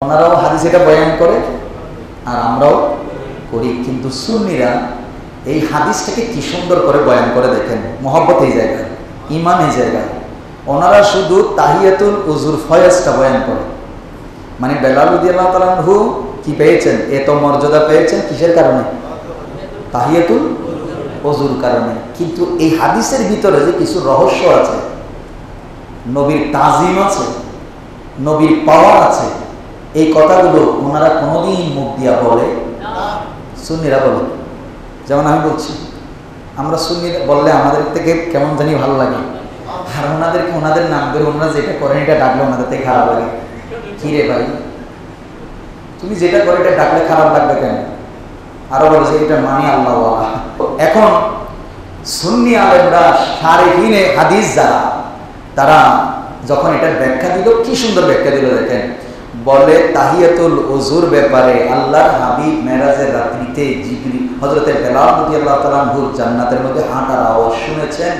ওনারাও হাদিস এটা বয়ান করে আর আমরাও করি, কিন্তু সুন্নিরা এই হাদিসটাকে কি সুন্দর করে বয়ান করে দেখেন। মহব্বত এই জায়গায়, ইমান এই জায়গায়। ওনারা শুধু তাহিয়াতুল উজুর ফয়েজটা বয়ান করে, মানে বেলাল রাদিয়াল্লাহু তাআলা আনহু কি পেয়েছেন, এত মর্যাদা পেয়েছেন কিসের কারণে? তাহিয়াতুল উজুর কারণে। কিন্তু এই হাদিসের ভিতরে যে কিছু রহস্য আছে, নবীর তাজিম আছে, নবীর পাওয়ার আছে, এই কথাগুলো ওনারা কোনোদিন মুখ দিয়া বলে সুন্নিরা বলে। যেমন আমি বলছি, আমরা সুন্নি বললে আমাদের থেকে কেমন জানি ভালো লাগে, আর ওনাদেরকে ওনাদের নাম ধরে ওনারা যেটা করেন এটা ডাকলে ওনাদের থেকে খারাপ লাগে। কি রে ভাই, তুমি যেটা করে এটা ডাকলে খারাপ লাগবে কেন? আরো বলেছে এটা মানি আল্লাহ। এখন সুন্নি আলেমরা শারিহিনে হাদিস যারা, তারা যখন এটার ব্যাখ্যা দিল, কি সুন্দর ব্যাখ্যা দিল দেখেন। বলে তাহিয়াতুল উজুর ব্যাপারে আল্লাহর হাবিব মেরাজের রাত্রিতে জিবরিল হযরতে বেলাল রাদিয়াল্লাহু তাআলা আনহু জান্নাতের মধ্যে হাঁটার আওয়াজ শুনেছেন।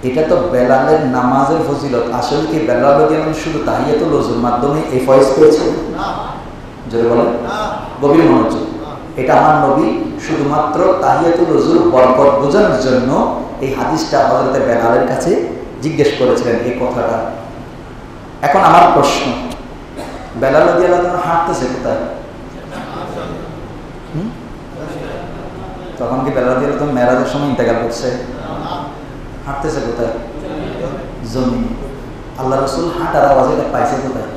এটা তো বেলালের নামাজের ফজিলত। আসলে কি বেলাল রাদিয়াল্লাহু আনহু শুধু তাহিয়াতুল উজুর মাধ্যমে এই ফয়েজ পেয়েছেন? না, জোরে বলেন, গভীর মনোযোগ। এটা আমার নবী শুধুমাত্র তাহিয়াতুল উজুর বরকত বোঝানোর জন্য এই হাদিসটা হযরতে বেলালের কাছে জিজ্ঞেস করেছিলেন এই কথাটা। এখন আমার প্রশ্ন, বেলাল রাদিয়াল্লাহু তাআলা হাঁটতেছে কোথায়? তখন কি বেলাল রাদিয়াল্লাহু তাআলা মেরাজের সময় ইন্তেকাল করছে? হাঁটতেছে কোথায়? জমিনে। আল্লাহ রাসূল হাঁটার আওয়াজ এটা পাইছে কোথায়?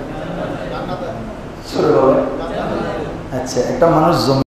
সরে বলে। আচ্ছা, একটা মানুষ জমি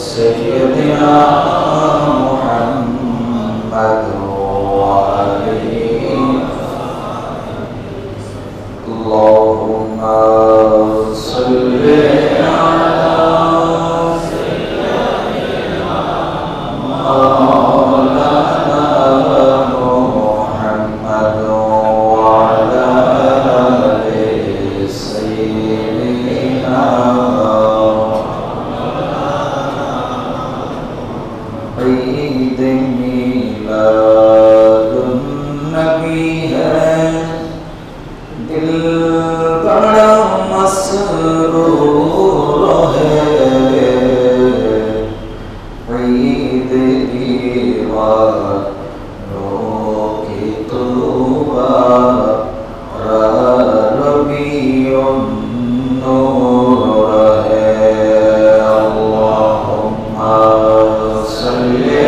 سيدنا रहे ईद दीवारों की तूबा रबीउन नूर रहे अल्लाहुम्मा सल्ली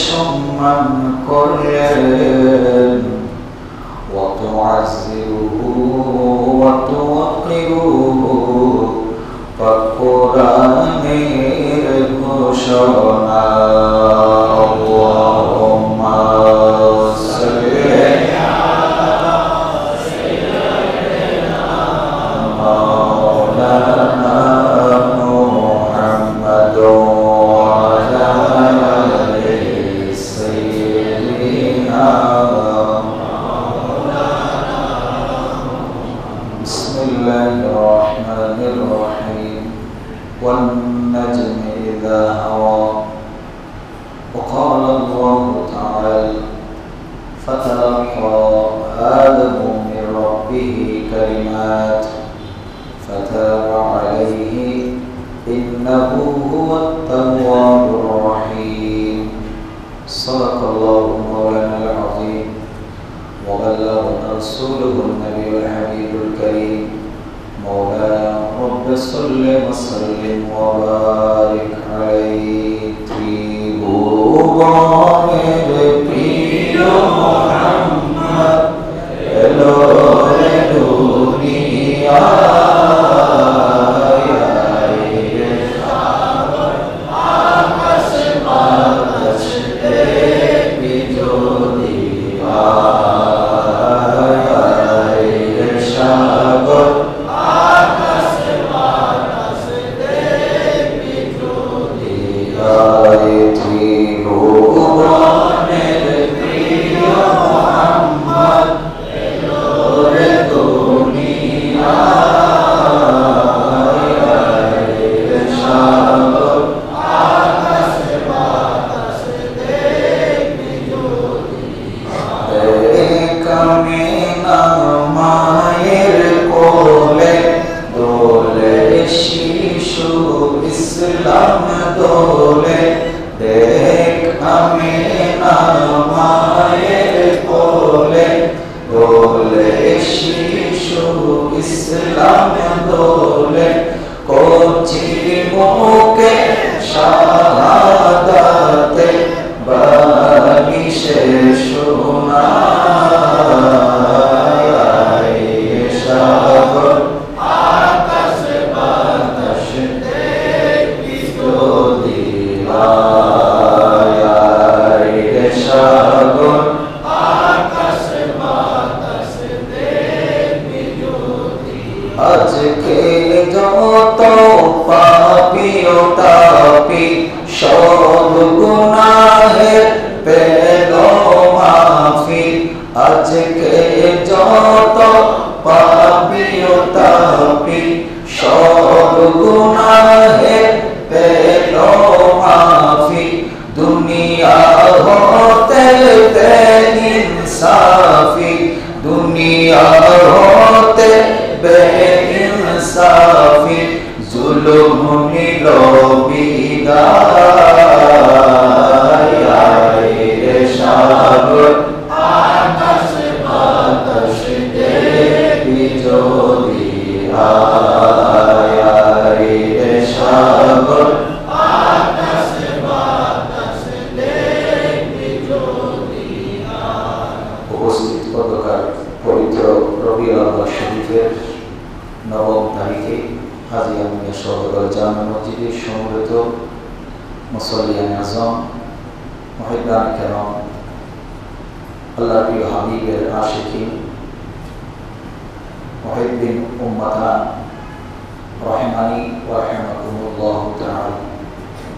সম্মান করলেন কোরআনের ঘোষণা আল্লাহুম্মা সাল্লি মাওলানা মুহাম্মাদ والنجم إذا هوى وقال الله تعالى فتلقى آدم من ربه كلمات فتاب عليه إنه هو التواب الرحيم صدق الله مولانا العظيم وبلغنا رسوله النبي الحبيب الكريم مولانا رب صل وسلم وبارك عليه محمد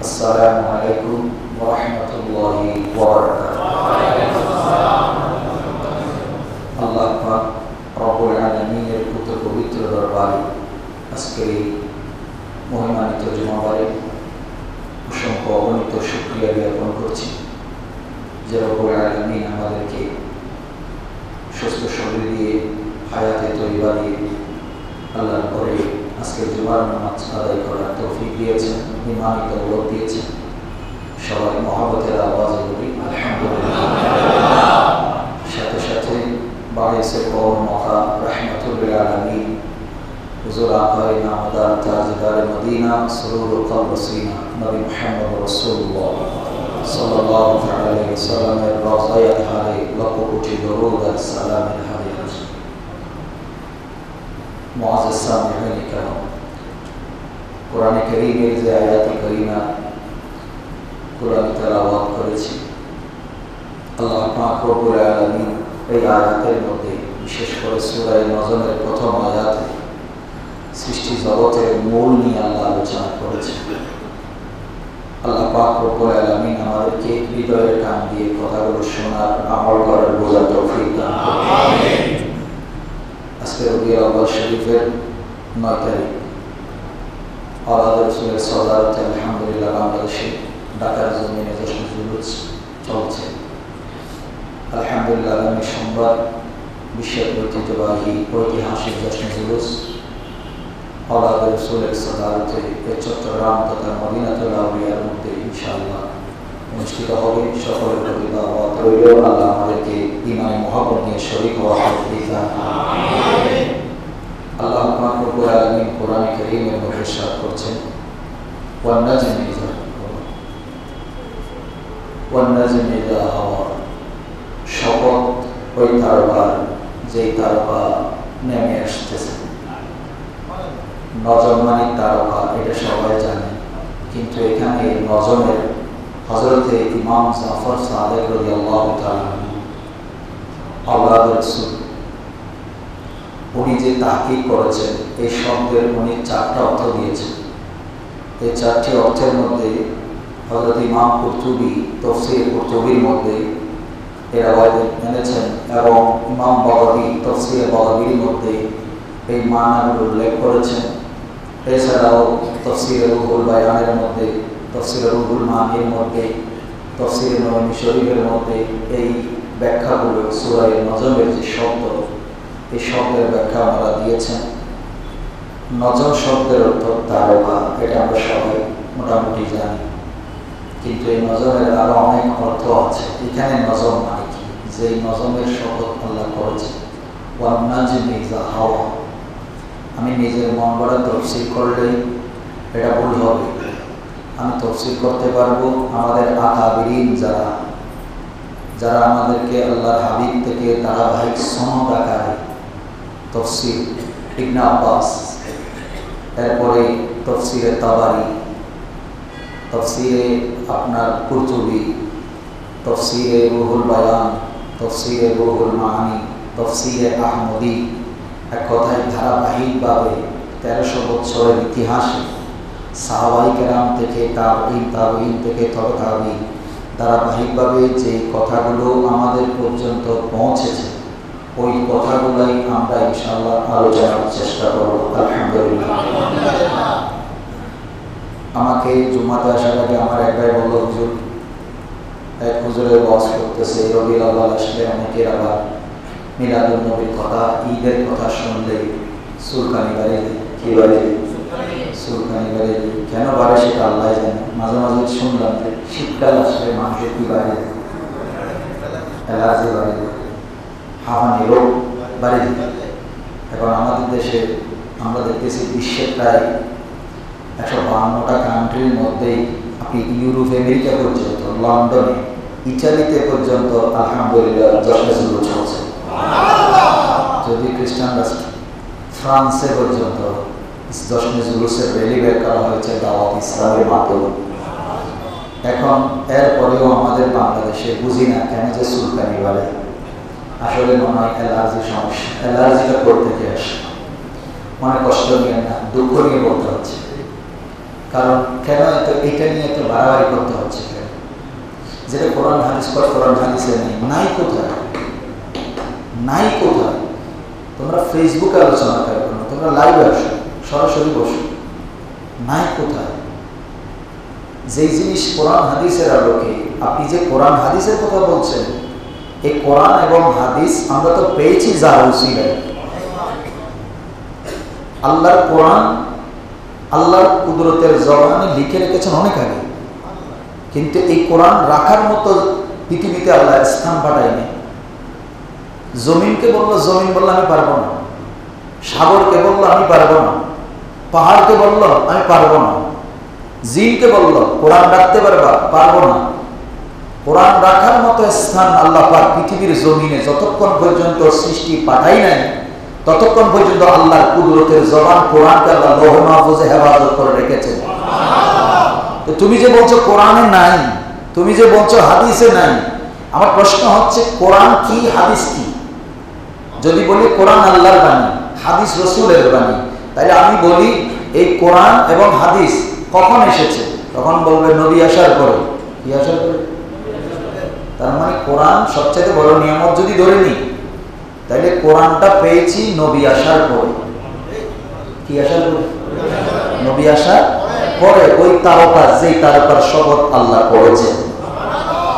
আসসালামু আলাইকুম ওয়া রাহমাতুল্লাহি ওয়া বারাকাতুহু। আল্লাহ পাক রব্বুল আলামিনের পবিত্র দরবারে আজকের এই মহিমান্বিত জুমাবারে অসংখ্য অগণিত শুকরিয়া জ্ঞাপন করছি যে রব্বুল আলামিন আমাদেরকে সুস্থ শরীর দিয়ে হায়াতে তৈবা দিয়ে আল্লাহর ঘরে আজকের জুমার নামাজ আদায় করার তৌফিক দিয়েছেন, ইমানি দৌলত দিয়েছেন। সবাই মহব্বতের আওয়াজে বলি আলহামদুলিল্লাহ। সাথে সাথে বাড়িয়েছে কওম মক্কা রাহমাতুল আলামিন হুজুর আকায়ে নামদার তাজদার মদিনা সুরুর কলব সিনা নবী মুহাম্মদ রাসূলুল্লাহ সাল্লাল্লাহু আলাইহি ওয়াসাল্লামের রওজায়ে তাহারে লক্ষ কোটি দরুদ আর সালামের হাদিয়া। মুআজ্জাজ সামিঈন কিরাম, কোরআনে কারীমের যে আয়াতে কারীমা কোরআন তেলাওয়াত করেছি, আল্লাহ পাক রব্বুল আলামিন এই আয়াতের মধ্যে বিশেষ করে সূরা নজমের প্রথম আয়াতে সৃষ্টি জগতের মূল নিয়ে আল্লাহ আলোচনা করেছেন। আল্লাহ পাক রব্বুল আলামিন আমাদেরকে হৃদয়ের কান দিয়ে কথাগুলো শোনার, আমল করার বোঝার তৌফিক দান করুন। আমিন। আজকে রবিউল আউয়াল শরীফের 9 তারিখ আওলাদ রাসূলের সদারতে আলহামদুলিল্লাহ বাংলাদেশে ঢাকার জমিনে জশ্ন জুলুস চলছে। আলহামদুলিল্লাহ আগামী সোমবার বিশ্বের ঐতিহ্যবাহী ঐতিহাসিক জশ্ন জুলুস আওলাদ রাসূলের সদারতে চট্টগ্রাম তথা মদিনাতুল আউলিয়ার মধ্যে ইনশাআল্লাহ অনুষ্ঠিত হবে। সকলের প্রতি দাওয়াত রইল। আল্লাহ আমাদেরকে ঈমানে মুহাব্বত নিয়ে শরীক হওয়ার তৌফিক দান করুন। আল্লাহ পাক রব্বুল আলামিন কোরআনে কারীমের মধ্যে ইরশাদ করছেন, ওয়ান নাজমি ইযা হাওয়া, শপথ ওই তারকার যেই তারকা নেমে আসতেছে। নজম মানে তারকা, এটা সবাই জানে, কিন্তু এখানে নজমের হযরতে ইমাম জাফর সাদিক রাদিয়াল্লাহু তাআলা আওলাদ রাসূল উনি যে তাহকিক করেছেন, এই শব্দের উনি 4টা অর্থ দিয়েছেন। এই 4টি অর্থের মধ্যে হযরত ইমাম কুরতুবী তাফসীর কুরতুবীর মধ্যে এরা এনেছেন এবং ইমাম বাগাবী তাফসীর বাগাবীর মধ্যে এই মানাগুলো উল্লেখ করেছেন। এছাড়াও তাফসীর রুহুল বায়ানের মধ্যে, তাফসীর রুহুল মানির মধ্যে, তাফসীর নবী শরীফের মধ্যে এই ব্যাখ্যাগুলো সূরা নজমের যে শব্দ, এই শব্দের ব্যাখ্যা আমরা দিয়েছেন। নজম শব্দের অর্থ তারকা, এটা আমরা সবাই মোটামুটি জানি, কিন্তু এই নজমের আরো অনেক অর্থ আছে। এখানে নজম মানে কি, যে নজমের শপথ আল্লাহ করেছে, ওয়ান নাজমি ইযা হাওয়া। আমি নিজের মন গড়া তফসির করলেই এটা ভুল হবে। আমি তফসির করতে পারবো আমাদের আকাবিরিন যারা আমাদেরকে আল্লাহর হাবিব থেকে ধারাবাহিক সনদ আকারে তফসির, ইবনে আব্বাস, এরপরে তফসিরে তাবারি, তফসিরে আপনার কুরতুবী, তফসিরে রুহুল বায়ান, তফসিরে রুহুল মানি, তফসিরে আহমদী, এক কথায় ধারাবাহিকভাবে 1300 বছরের ইতিহাসে সাহাবায়ে কেরাম থেকে তাবেঈন থেকে তবে তাবেঈন ধারাবাহিকভাবে যে কথাগুলো আমাদের পর্যন্ত পৌঁছেছে, ওই কথাগুলাই আমরা ইনশাআল্লাহ আলোচনার চেষ্টা করব। আলহামদুলিল্লাহ। আমাকে জুমাতে আসার আগে আমার এক ভাই বলল, এক হুজুরের ওয়াজ করতেছে, রবিউল আউয়াল আসলে অনেকের আবার মিলাদুন নবীর কথা, ঈদের কথা শুনলে সুলকানি বাড়ে। কি বাড়ে? সুলকানি বাড়ে। কেন বাড়ে সেটা আল্লাহ জানে। মাঝে মাঝে শুনলাম যে শীতকাল আসলে মানুষের কি বাড়ে, অ্যালার্জি বাড়ে, হাঁপানি রোগ বাড়ে। এখন আমাদের দেশে আমরা দেখতেছি বিশ্বের প্রায় 152টা কান্ট্রির মধ্যেই, আপনি ইউরোপ আমেরিকা পর্যন্ত, লন্ডনে, ইটালিতে পর্যন্ত আলহামদুলিল্লাহ জশ্নে জুলুস চলছে। যদি খ্রিস্টান রাষ্ট্র ফ্রান্সে পর্যন্ত জশ্নে জুলুসের র্যালি বের করা হয়েছে দাওয়াত ইসলামের মাধ্যমে। এখন এরপরেও আমাদের বাংলাদেশে বুঝি না কেন যে সুলকানি বাড়ে। আসলে মনে হয় অ্যালার্জি সমস্যা। অ্যালার্জিটা কোথা থেকে আসে? মনে কষ্ট নিয়ে না, দুঃখ নিয়ে বলতে হচ্ছে। কারণ কেন এত এটা নিয়ে এত বাড়াবাড়ি করতে হচ্ছে কেন? যেটা কোরআন হাদিস পর কোরআন হাদিসে নেই, নাই কোথায়, নাই কোথায়। তোমরা ফেসবুকে আলোচনা করো না, তোমরা লাইভে আসো, সরাসরি বসো, নাই কোথায়। যেই জিনিস কোরআন হাদিসের আলোকে, আপনি যে কোরআন হাদিসের কথা বলছেন, এই কোরআন এবং হাদিস আমরা তো পেয়েছি যার উসিলায়। আল্লাহর কোরআন আল্লাহর কুদরতের জবানে লিখে রেখেছেন অনেক আগে, কিন্তু এই কোরআন রাখার মতো পৃথিবীতে আল্লাহ স্থান পাঠায়নি। জমিনকে বললো, জমিন বললো আমি পারবো না। সাগরকে বললো আমি পারবো না। পাহাড়কে বললো আমি পারবো না। জিনকে বললো কোরআন রাখতে পারবা, পারবো না। কোরআন রাখার মতো স্থান আল্লাহ পাক পৃথিবীর জমিনে যতক্ষণ পর্যন্ত সৃষ্টি পাঠাই নাই, ততক্ষণ পর্যন্ত আল্লাহর কুদরতের জবান কোরআনকে আল্লাহ লৌহ মাহফুজে হেফাজত করে রেখেছেন। তো তুমি যে বলছো কোরআনে নাই, তুমি যে বলছো হাদিসে নাই, আমার প্রশ্ন হচ্ছে কোরআন কি, হাদিস কি? যদি বলি কোরআন আল্লাহর বাণী, হাদিস রসুলের বাণী, তাহলে আমি বলি এই কোরআন এবং হাদিস কখন এসেছে? তখন বলবে নবী আসার পরে। কি আসার পরে? তার মানে কোরআন সবচেয়ে বড় নিয়ামত যদি ধরে নিই, তাহলে কোরআনটা পেয়েছি নবী আসার পরে। কি আসার পরে? নবী আসার পরে। ওই তারকা, যেই তারকার শপথ আল্লাহ করেছেন,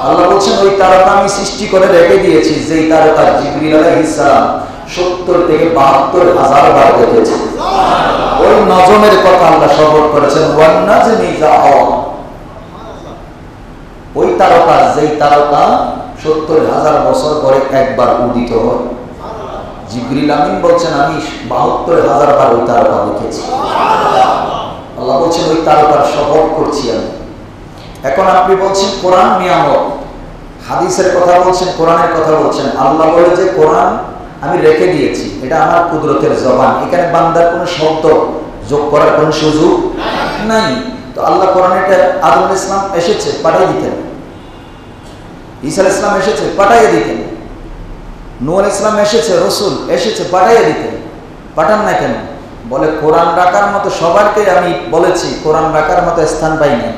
আল্লাহ বলছেন ওই তারকা আমি সৃষ্টি করে রেখে দিয়েছি, যেই তারকা জিবরিল আলাইহিস সালাম 70 থেকে 72,000 বার দেখেছে। ওই নজমের কথা আল্লাহ শপথ করেছেন, ওয়ান নাজমি ইযা হাওয়া। ওই তারকা, যেই তারকা 70,000 বছর পরে একবার উদিত হয়। জিবরিল আমিন বলছেন আমি 72,000 বার ওই তারকা দেখেছি। আল্লাহ বলছেন ওই তারকার শপথ করছি আমি। এখন আপনি বলছেন কোরআন নিয়ামত, হাদিসের কথা বলছেন, কোরআনের কথা বলছেন। আল্লাহ বলে যে কোরআন আমি রেখে দিয়েছি, এটা আমার কুদরতের জবান, এখানে বান্দার কোনো শব্দ যোগ করার কোনো সুযোগ নাই। তো আল্লাহ কোরআনে আদম আলাইহিস সালাম এসেছে, পাঠিয়ে দিতেন। ঈসা আলাইহিস সালাম এসেছে, পাঠিয়ে দিতেন। নূহ আলাইহিস সালাম এসেছে, রসুল এসেছে, পাঠিয়ে দিতেন। পাঠান না কেন? বলে কোরআন রাখার মতো সবারকে আমি বলেছি, কোরআন রাখার মতো স্থান পাই না।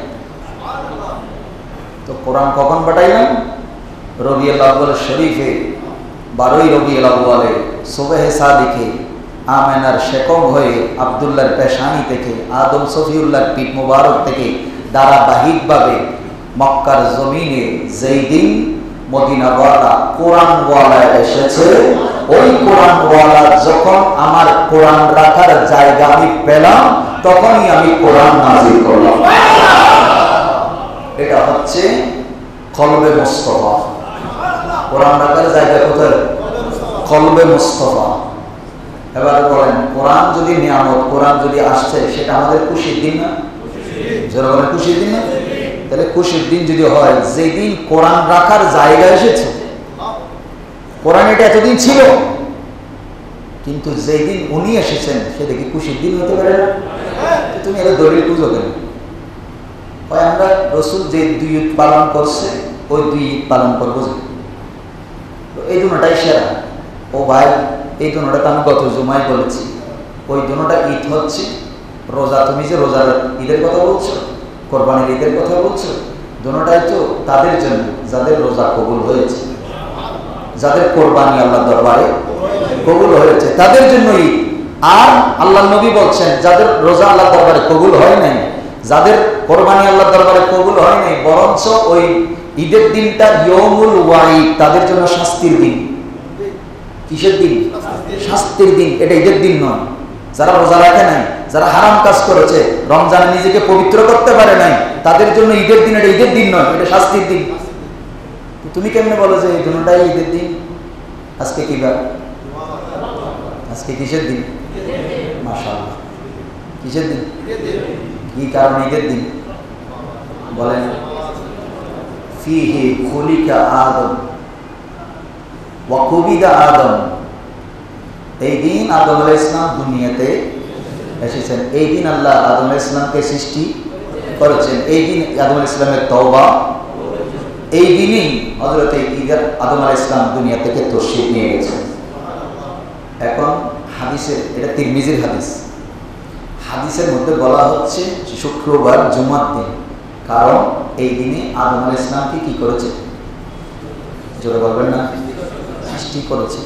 তো কোরআন কখন পাঠাইলাম? রবিউল আউয়াল শরীফে 12ই রবিউল আউয়ালে সুবহে সাদিকে আমেনার শেকম হয়ে আব্দুল্লাহর পেশানি থেকে আদম সফিউল্লাহর পিঠ মুবারক থেকে ধারাবাহিকভাবে মক্কার জমিনে যেই দিন মদিনাওয়ালা কোরআনওয়ালা এসেছে, ওই কোরআনওয়ালা যখন আমার কোরআন রাখার জায়গা আমি পেলাম, তখনই আমি কোরআন নাযিল করলাম। এটা হচ্ছে কলবে মুস্তাফা। কোরআন রাখার জায়গা কোথায়? কলবে মুস্তাফা। এবার বলেন, কোরআন যদি নিয়ামত, কোরআন যদি আসছে, সেটা আমাদের খুশির দিন না? যারা বলেন খুশির দিন না? তাহলে খুশির দিন যদি হয় যেদিন কোরআন রাখার জায়গা এসেছে। কোরআন এটা এতদিন ছিল, কিন্তু যেদিন উনি এসেছেন সেটা কি খুশির দিন হতে পারে না? তুমি এটা দলিল খুঁজো কেন? আমরা রসুল যে 2 ঈদ পালন করছে, ওই 2 ঈদ পালন করবো। এই দুটাই সেরা। ও ভাই, এই দুটা তো আমি গত জুমায় বলেছি, ওই দুটা ঈদ হচ্ছে রোজা। তুমি যে রোজার ঈদের কথা বলছো, কোরবানির ঈদের কথা বলছো, দুটাই তো তাদের জন্য যাদের রোজা কবুল হয়েছে, যাদের কোরবানি আল্লাহ দরবারে কবুল হয়েছে, তাদের জন্য ঈদ। আর আল্লাহ নবী বলছেন যাদের রোজা আল্লাহ দরবারে কবুল হয় নাই, যাদের কোরবানি আল্লাহ দরবারে কবুল হয় নাই, বরঞ্চ ওই ঈদের দিনটা ইয়মুল ওয়াইদ, তাদের জন্য শাস্তির দিন। কিসের দিন? শাস্তির দিন। এটা ঈদের দিন নয়। যারা রোজা রাখে নাই, যারা হারাম কাজ করেছে, রমজানে নিজেকে পবিত্র করতে পারে নাই, তাদের জন্য ঈদের দিন। এটা ঈদের দিন নয়, এটা শাস্তির দিন। তুমি কেমনে বলো যে এই দুটাই ঈদের দিন? আজকে কি বার? আজকে কিসের দিন? মাশাআল্লাহ, কিসের দিন? কি কারণে ঈদের দিন বলেন? ফিহি খুলিকা আদম ওয়া কুবিদা আদম। এই দিন আদম আলাইহিস সালাম দুনিয়াতে এসেছেন। এই দিন আল্লাহ আদম আলাইহিস সালামকে সৃষ্টি করেছেন। এই দিন আদম আলাইহিস সালামের তওবা। এই দিনই হযরত আদম আলাইহিস সালাম দুনিয়া থেকে তশরীফ নিয়ে গেছেন। এখন হাদিসের, এটা তিরমিজির হাদিস, হাদিসের মধ্যে বলা হচ্ছে শুক্রবার জুমার দিন, কারণ এই দিনে আদম আলাইহিস সালামকে কি করেছে? জোরে বলবেন না? সৃষ্টি করেছে।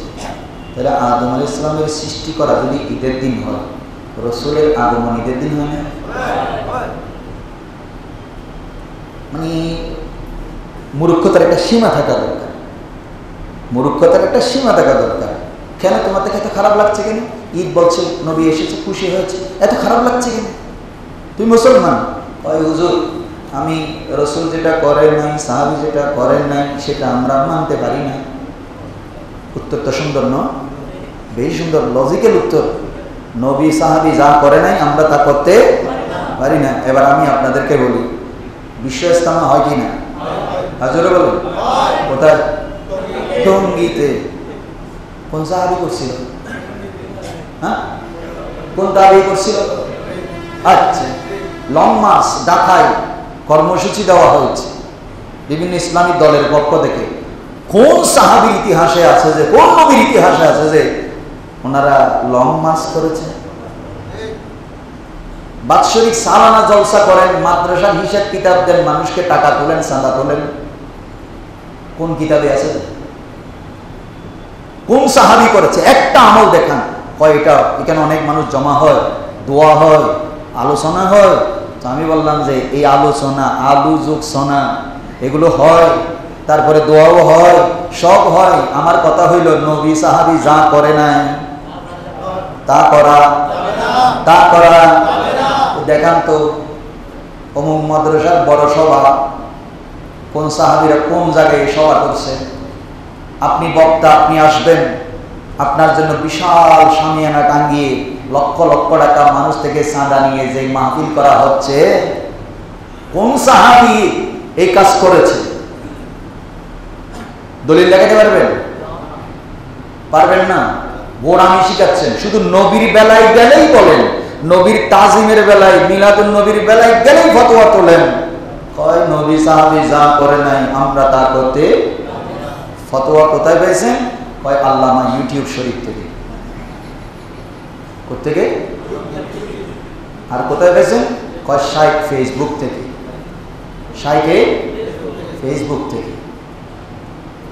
তাহলে আদম আলাইহিস সালামের সৃষ্টি করা যদি ঈদের দিন হয়, রসুলের আগমন ঈদের দিন হয় না? মানে মূর্খতার একটা সীমা থাকা দরকার, মূর্খতার একটা সীমা থাকা দরকার। কেন তোমার থেকে এত খারাপ লাগছে কেন? ঈদ বলছে, নবী এসেছে, খুশি হয়েছে, এত খারাপ লাগছে কেন? তুই মুসলমান, ওই হুজুর আমি রসুল যেটা করেন নাই, সাহাবী যেটা করেন নাই, সেটা আমরা মানতে পারি না। উত্তরটা সুন্দর নয়? বেশ সুন্দর, লজিক্যাল উত্তর। নবী সাহাবী যা করে নাই আমরা তা করতে পারি না। এবার আমি আপনাদেরকে বলি, বিশ্ব ইস্তেমা হয় কি না? হাজরে বলুন। কোথায়? টঙ্গীতে। কোন সাহাবী করছিল? হ্যাঁ, কোন তাবেঈ করছিল? আচ্ছা, লং মার্চ ঢাকায় কর্মসূচি দেওয়া হয়েছে বিভিন্ন ইসলামিক দলের পক্ষ থেকে। কোন সাহাবীর ইতিহাসে আছে যে, কোন নবীর ইতিহাসে আছে যে ওনারা লং মার্চ করেছে? বাৎসরিক সালানা জলসা করেন, মাদ্রাসার হিসাব কিতাব দেন, মানুষকে টাকা তোলেন, চাঁদা তোলেন। কোন কিতাবে আছে? কোন সাহাবী করেছে? একটা আমল দেখান। কয়টা? এখানে অনেক মানুষ জমা হয়, দোয়া হয়, আলোচনা হয়। তো আমি বললাম যে এই আলোচনা, আলোচনা এগুলো হয়, তারপরে দোয়াও হয়, সব হয়। আমার কথা হইল নবী সাহাবী যা করে নাই তা করা, তা করা। দেখান তো অমুক মাদ্রাসার বড় সভা, কোন সাহাবীরা কোন জায়গায় সভা করছে? আপনি বক্তা, আপনি আসবেন, আপনার জন্য বিশাল শামিয়ানা টাঙ্গিয়ে লক্ষ লক্ষ টাকা মানুষ থেকে চাঁদা নিয়ে যে মাহফিল করা হচ্ছে, কোন সাহাবী এই কাজ করেছে? দলিল দেখাতে পারবেন? পারবেন না। গোড়ামি শিখাচ্ছেন। শুধু নবীর বেলায় গেলেই বলেন, নবীর তাজিমের বেলায়, মিলাদুন নবীর বেলায় গেলেই ফতোয়া তোলেন। কয় নবী সাহাবী যা করে নাই আমরা তা করতে। ফতোয়া কোথায় পেয়েছেন? কয় আল্লামা ইউটিউব শরীফ থেকে। কোত্থেকে? আর কোথায় পেয়েছেন? কয় শাইখ ফেসবুক থেকে। শাইখে ফেসবুক থেকে,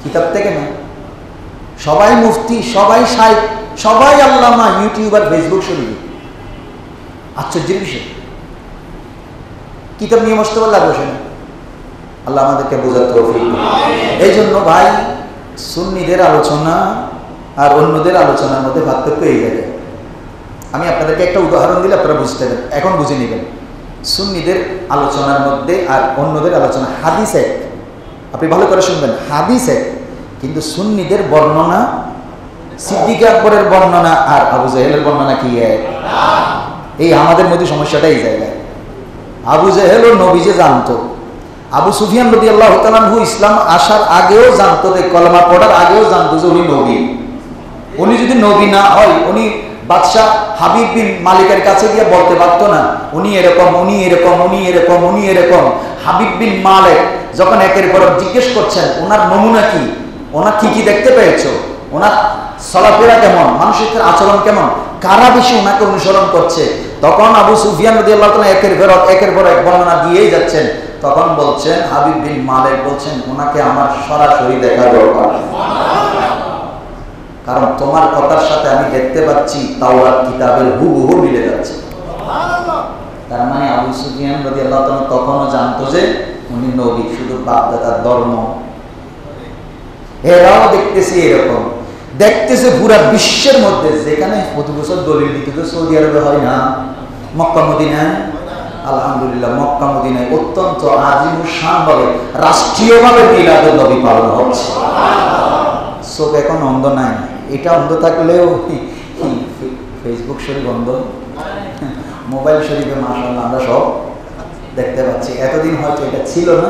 কিতাব থেকে না। সবাই মুফতি, সবাই শাইখ, সবাই আল্লামা ইউটিউব আর ফেসবুক শরীফ। আশ্চর্যের বিষয়। কিতাব নিয়ে বসতে পারলে বসে না। আল্লাহ আমাদেরকে বোঝার তৌফিক দিন। এই জন্য ভাই, সুন্নিদের আলোচনা আর অন্যদের আলোচনার মধ্যে পার্থক্য এই জায়গায়। আমি আপনাদেরকে একটা উদাহরণ দিলে আপনারা বুঝতে পারবেন, এখন বুঝে নেবেন। সুন্নিদের আলোচনার মধ্যে আর অন্যদের আলোচনা, হাদিস এক, আপনি ভালো করে শুনবেন, হাদিস এক, কিন্তু সুন্নিদের বর্ণনা, সিদ্দিক আকবরের বর্ণনা আর আবু জাহেলের বর্ণনা কি এক? এই আমাদের মধ্যে সমস্যাটা এই জায়গায়। আবু জাহেল ও নবী যে জানতো, আবু সুফিয়ান রাদিয়াল্লাহু তাআলা আনহু ইসলাম আসার আগেও জানতো, যে কলেমা পড়ার আগেও জানতো যে উনি নবী। উনি যদি নবী না হয়, উনি বাদশাহ হাবিব বিন মালিকের কাছে গিয়ে বলতে পারতো না উনি এরকম, উনি এরকম, উনি এরকম, উনি এরকম। হাবিব বিন মালিক যখন একের পর জিজ্ঞেস করছেন ওনার নমুনা কি, ওনার কি কি দেখতে পেয়েছো, ওনার চলাফেরা কেমন, মানুষের আচরণ কেমন, কারা বেশি ওনাকে অনুসরণ করছে, তখন আবু সুফিয়ান রাদিয়াল্লাহু তাআলা একের পর এক বর্ণনা দিয়েই যাচ্ছেন। তখন বলছেন হাবিব বিন মালিক বলছেন, ওনাকে আমার সরাসরি দেখা দরকার, কারণ তোমার কথার সাথে আমি দেখতে পাচ্ছি তাওরাত কিতাবের হুবহু মিলে যাচ্ছে। তার মানে আবু সুফিয়ান রাদিয়াল্লাহু তাআলা তখনও জানতো যে উনি নবী, শুধু বাপদাদার ধর্ম। এরাও দেখতেছে এরকম, দেখতেছে পুরা বিশ্বের মধ্যে, যেখানে প্রতি বছর দলিল দিতে তো সৌদি আরবে হয় না, মক্কা মদিনায়, আলহামদুলিল্লাহ মক্কা মদিনায় অত্যন্ত আজিমুস শান ভাবে রাষ্ট্রীয়ভাবে মিলাদুন নবী পালন হচ্ছে। চোখ এখন অন্ধ নাই, এটা অন্ধ থাকলেও ফেসবুক শরীফ অন্ধ, মোবাইল শরীফে মাশাআল্লাহ আমরা সব দেখতে পাচ্ছি। এতদিন হয়তো এটা ছিল না,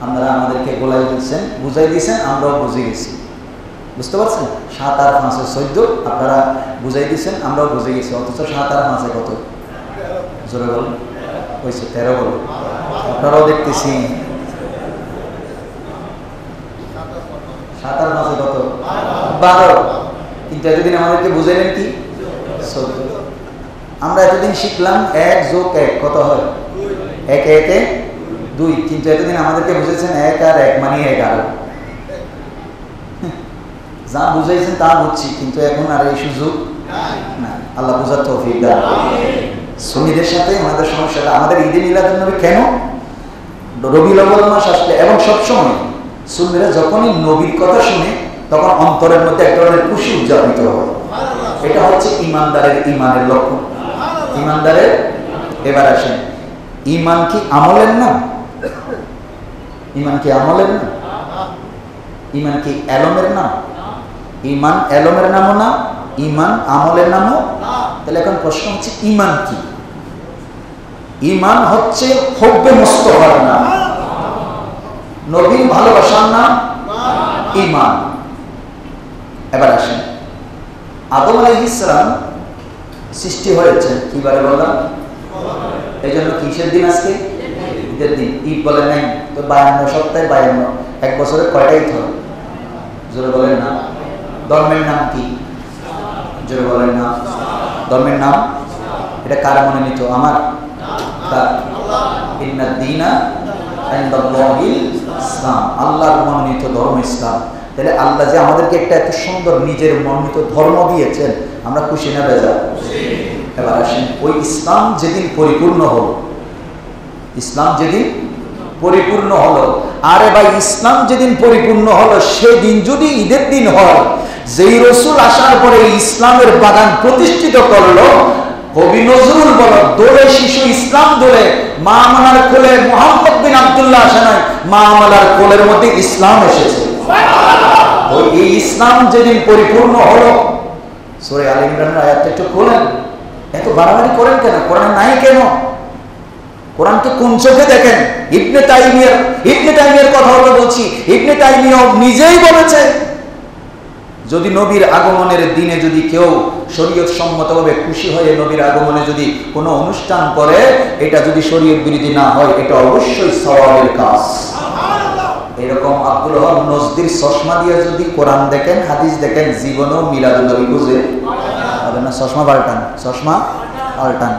আপনারা আমাদেরকে গোলাই দিচ্ছেন, বুঝাই দিয়েছেন, আমরাও বুঝে গেছি। বুঝতে পারছেন? 7 আর 5 14 আপনারা বুঝাই দিচ্ছেন, আমরাও বুঝে গেছি। অথচ 7 আর 5 কত? জোরে বলুন। হয়েছে 13 বলুন। আপনারাও দেখতেছি 7 আর 5 কত? 12। কিন্তু এতদিন আমাদেরকে বুঝাইলেন কি? 14। আমরা এতদিন শিখলাম 1 + 1 কত হয়? 1 1 2, কিন্তু এতদিন আমাদেরকে বুঝেছেন 1 আর 1 মানে 11। যা বুঝাইছেন তা বুঝছি, কিন্তু এখন আর এই সুযোগ না। আল্লাহ বুঝার তৌফিক দান। সুন্নিদের সাথে আমাদের সমস্যাটা, আমাদের ঈদে মিলাদুন নবী কেন? রবিউল আউয়াল মাস আসলে এবং সবসময় সুন্নিরা যখনই নবীর কথা শুনে তখন অন্তরের মধ্যে এক ধরনের খুশি উদযাপিত হয়। এটা হচ্ছে ইমানদারের ইমানের লক্ষণ। ইমানদারের, এবার আসেন, ইমান কি আমলের নাম? ইমান কি আমলের নাম? ইমান কি এলমের নাম? ইমান এলমের নামও না, ইমান আমলের নামও। তাহলে এখন প্রশ্ন হচ্ছে ইমান কি? ইমান হচ্ছে হুব্বে মুস্তাফার নাম, নবীর ভালোবাসার নাম ইমান। এবার আসেন, আদম আলাইহিস সালাম সৃষ্টি হয়েছে কিবারে বললাম? এই জন্য কিসের দিন আজকে? ঈদের দিন। ঈদ বলে নাই তো 52 সপ্তাহে 52, এক বছরে কয়টা ঈদ হয়? জোরে বলেন না। ধর্মের নাম কি? জোরে বলেন না। ধর্মের নাম এটা কার মনোনীত? আমার? ইন্নাদ দীনা ইনদাল্লাহিল ইসলাম, আল্লাহর মনোনীত ধর্ম ইসলাম। তাহলে আল্লাহ যে আমাদেরকে একটা এত সুন্দর নিজের মনোনীত ধর্ম দিয়েছেন, আমরা খুশি না বেজার? এবার আসেন, ওই ইসলাম যেদিন পরিপূর্ণ হলো, ইসলাম যেদিন পরিপূর্ণ হলো, আরে ভাই ইসলাম যেদিন পরিপূর্ণ হলো সেদিন যদি ঈদের দিন হয়, যেই রসুল আসার পরে ইসলামের বাগান প্রতিষ্ঠিত করলো, কবি নজরুল বলো দোলে শিশু ইসলাম দোলে, মা আমানার কোলে মুহাম্মদ বিন আব্দুল্লাহ আসে নাই, মা আমানার কোলের মধ্যে ইসলাম এসেছে। তো এই ইসলাম যেদিন পরিপূর্ণ হলো, সূরা আলে ইমরানের আয়াতটা একটু খোলেন। এত বাড়াবাড়ি করেন কেন? কোরআনে নাই কেন? কোরআনকে কোন চোখে দেখেন? ইবনে তাইমিয়ার কথা হলো বলছি, ইবনে তাইমিয়া নিজেই বলেছে যদি নবীর আগমনের দিনে যদি কেউ শরীয়ত সম্মতভাবে খুশি হয়ে নবীর আগমনে যদি কোনো অনুষ্ঠান করে, এটা যদি শরীয়ত বিরোধী না হয়, এটা অবশ্যই সওয়াবের কাজ। এরকম আব্দুল ওয়াহাব নজদির চশমা দিয়ে যদি কোরআন দেখেন, হাদিস দেখেন, জীবনেও মিলাদুন নবী বুঝে হবে না। চশমা পাল্টান, চশমা পাল্টান,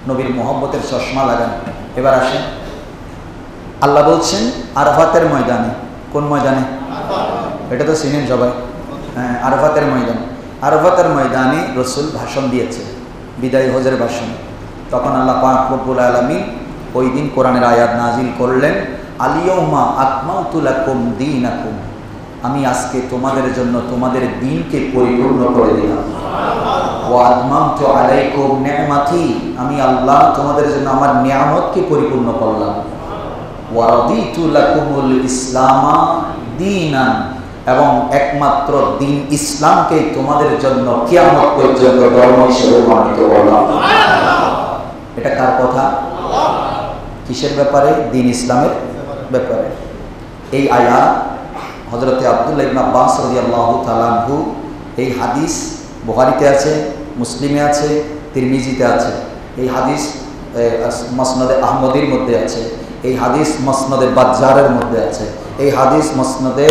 নবীর মোহব্বতের চশমা লাগান। এবার আসেন, আল্লাহ বলছেন আরাফাতের ময়দানে। কোন ময়দানে? এটা তো চিনেন সবাই। হ্যাঁ, আরাফাতের ময়দান। আরাফাতের ময়দানে রসুল ভাষণ দিয়েছে, বিদায়ী হজের ভাষণ। তখন আল্লাহ পাক রব্বুল আলামিন ওই দিন কোরআনের আয়াত নাজিল করলেন, আলিয়াউমা আকমালতু লাকুম দীনাকুম, আমি আজকে তোমাদের জন্য তোমাদের দ্বীনকে পরিপূর্ণ করে দিলাম। ওয়া আতমামতু আলাইকুম নি'মাতি, আমি আল্লাহ তোমাদের জন্য আমার নিয়ামতকে পরিপূর্ণ করলাম। ওয়া রাদিতু লাকুমুল ইসলামা দীনান, এবং একমাত্র দিন ইসলামকে তোমাদের জন্য কিয়ামত পর্যন্ত ধর্ম হিসেবে মানিত করলাম। এটা কার কথা? কিসের ব্যাপারে? দিন ইসলামের ব্যাপারে। এই আয়াত হযরতে আব্দুল্লাহ ইবনে আব্বাস রাদিয়াল্লাহু তাআলা আনহু, এই হাদিস বুখারীতে আছে, মুসলিমে আছে, তিরমিজিতে আছে। এই হাদিস মুসনাদে আহমদের মধ্যে আছে, এই হাদিস মুসনাদে বাজ্জারের মধ্যে আছে, এই হাদিস মুসনাদে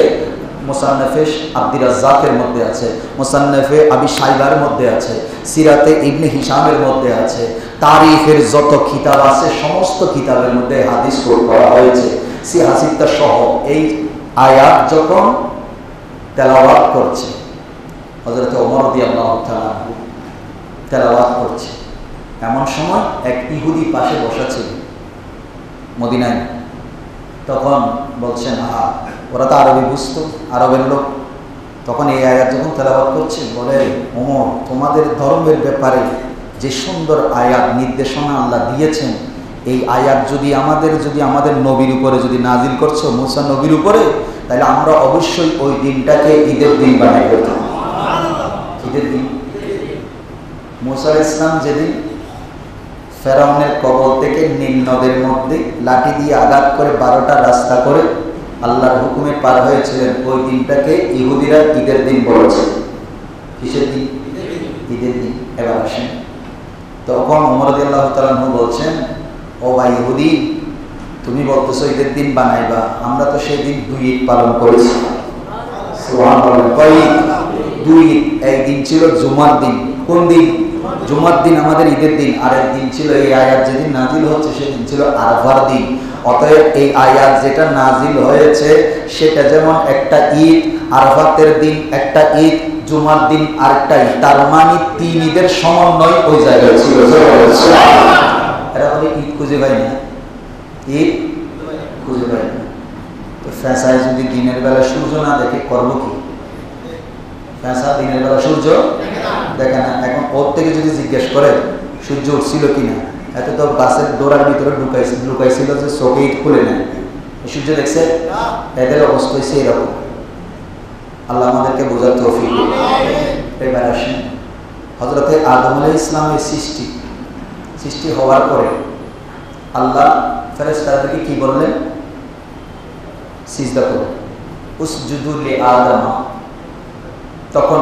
মুসান্নাফে আব্দুর রাজ্জাকের মধ্যে আছে, মুসান্নাফে আবি শাইবার মধ্যে আছে, সিরাতে ইবনে হিশামের মধ্যে আছে, তারিখের যত কিতাব আছে সমস্ত কিতাবের মধ্যে হাদিস কোট করা হয়েছে। সিহাসিতা সহ এই আয়াত যখন তেলাওয়াত করছে, হযরত ওমর রাদিয়াল্লাহু তাআলা তেলাওয়াত করছে, এমন সময় এক ইহুদি পাশে বসা ছিল মদিনায়। তখন বলছেন, ওরা তো আরবি বুঝতো, আরবের লোক। তখন এই আয়াত যখন তেলাওয়াত করছে, বলে, ওমর, তোমাদের ধর্মের ব্যাপারে যে সুন্দর আয়াত নির্দেশনা আল্লাহ দিয়েছেন, এই আয়াত যদি আমাদের নবীর উপরে যদি নাজিল করছো, মুসা নবীর উপরে, তাহলে আমরা অবশ্যই ওই দিনটাকে ঈদের দিন বানাই ফেলতাম। ঈদের দিন মুসা ইসলাম যেদিন ফেরাউনের কবল থেকে নীল নদের মধ্যে লাঠি দিয়ে আঘাত করে 12টা রাস্তা করে আল্লাহর হুকুমে পার হয়েছিলেন, ওই দিনটাকে ইহুদিরা ঈদের দিন বলেছে। কিসের দিন? ঈদের দিন। এবার আসেন, তখন ওমর রাদিয়াল্লাহু তাআলা আনহু বলছেন, ও ভাই ইহুদি, তুমি বলতেছো ঈদের দিন বানাইবা, আমরা তো সেই দিন 2 ঈদ পালন করেছি। সুবহানাল্লাহ। কয় ঈদ? 2 ঈদ। একদিন ছিল জুমার দিন, কোন দিন? জুমার দিন, আমাদের ঈদের দিন। আর একদিন ছিল এই আয়াত যেদিন নাজিল হচ্ছে সেদিন ছিল আরাফার দিন। অতএব এই আয়াত যেটা নাজিল হয়েছে সেটা যেমন একটা ঈদ, আরাফাতের দিন একটা ঈদ, জুমার দিন আরেকটা ঈদ, তার মানে 3 ঈদের সমন্বয় ওই জায়গায় ছিল। এরা বলে ঈদ খুঁজে পাই না, ঈদ খুঁজে পাই না। তো ফেঁসায় যদি দিনের বেলা সূর্য না দেখে করবো কি? ফেঁসা দিনের বেলা সূর্য দেখে না। এখন ওর থেকে যদি জিজ্ঞেস করে সূর্য উঠছিল কিনা, এত তো গাছের দৌড়ার ভিতরে লুকাইছিল যে চোখে ঈদ খুলে নেয়, সূর্য দেখছে? এদের অবস্থা হয়েছে এরকম। আল্লাহ আমাদেরকে বোঝার তৌফিক দিন। এবার আসেন, হযরতে আদম আলাইহিস সালামের সৃষ্টি হওয়ার পরে আল্লাহ ফেরেশতাদেরকে কি বললেন? সিজদা করো, উসজুদু লিআদম। তখন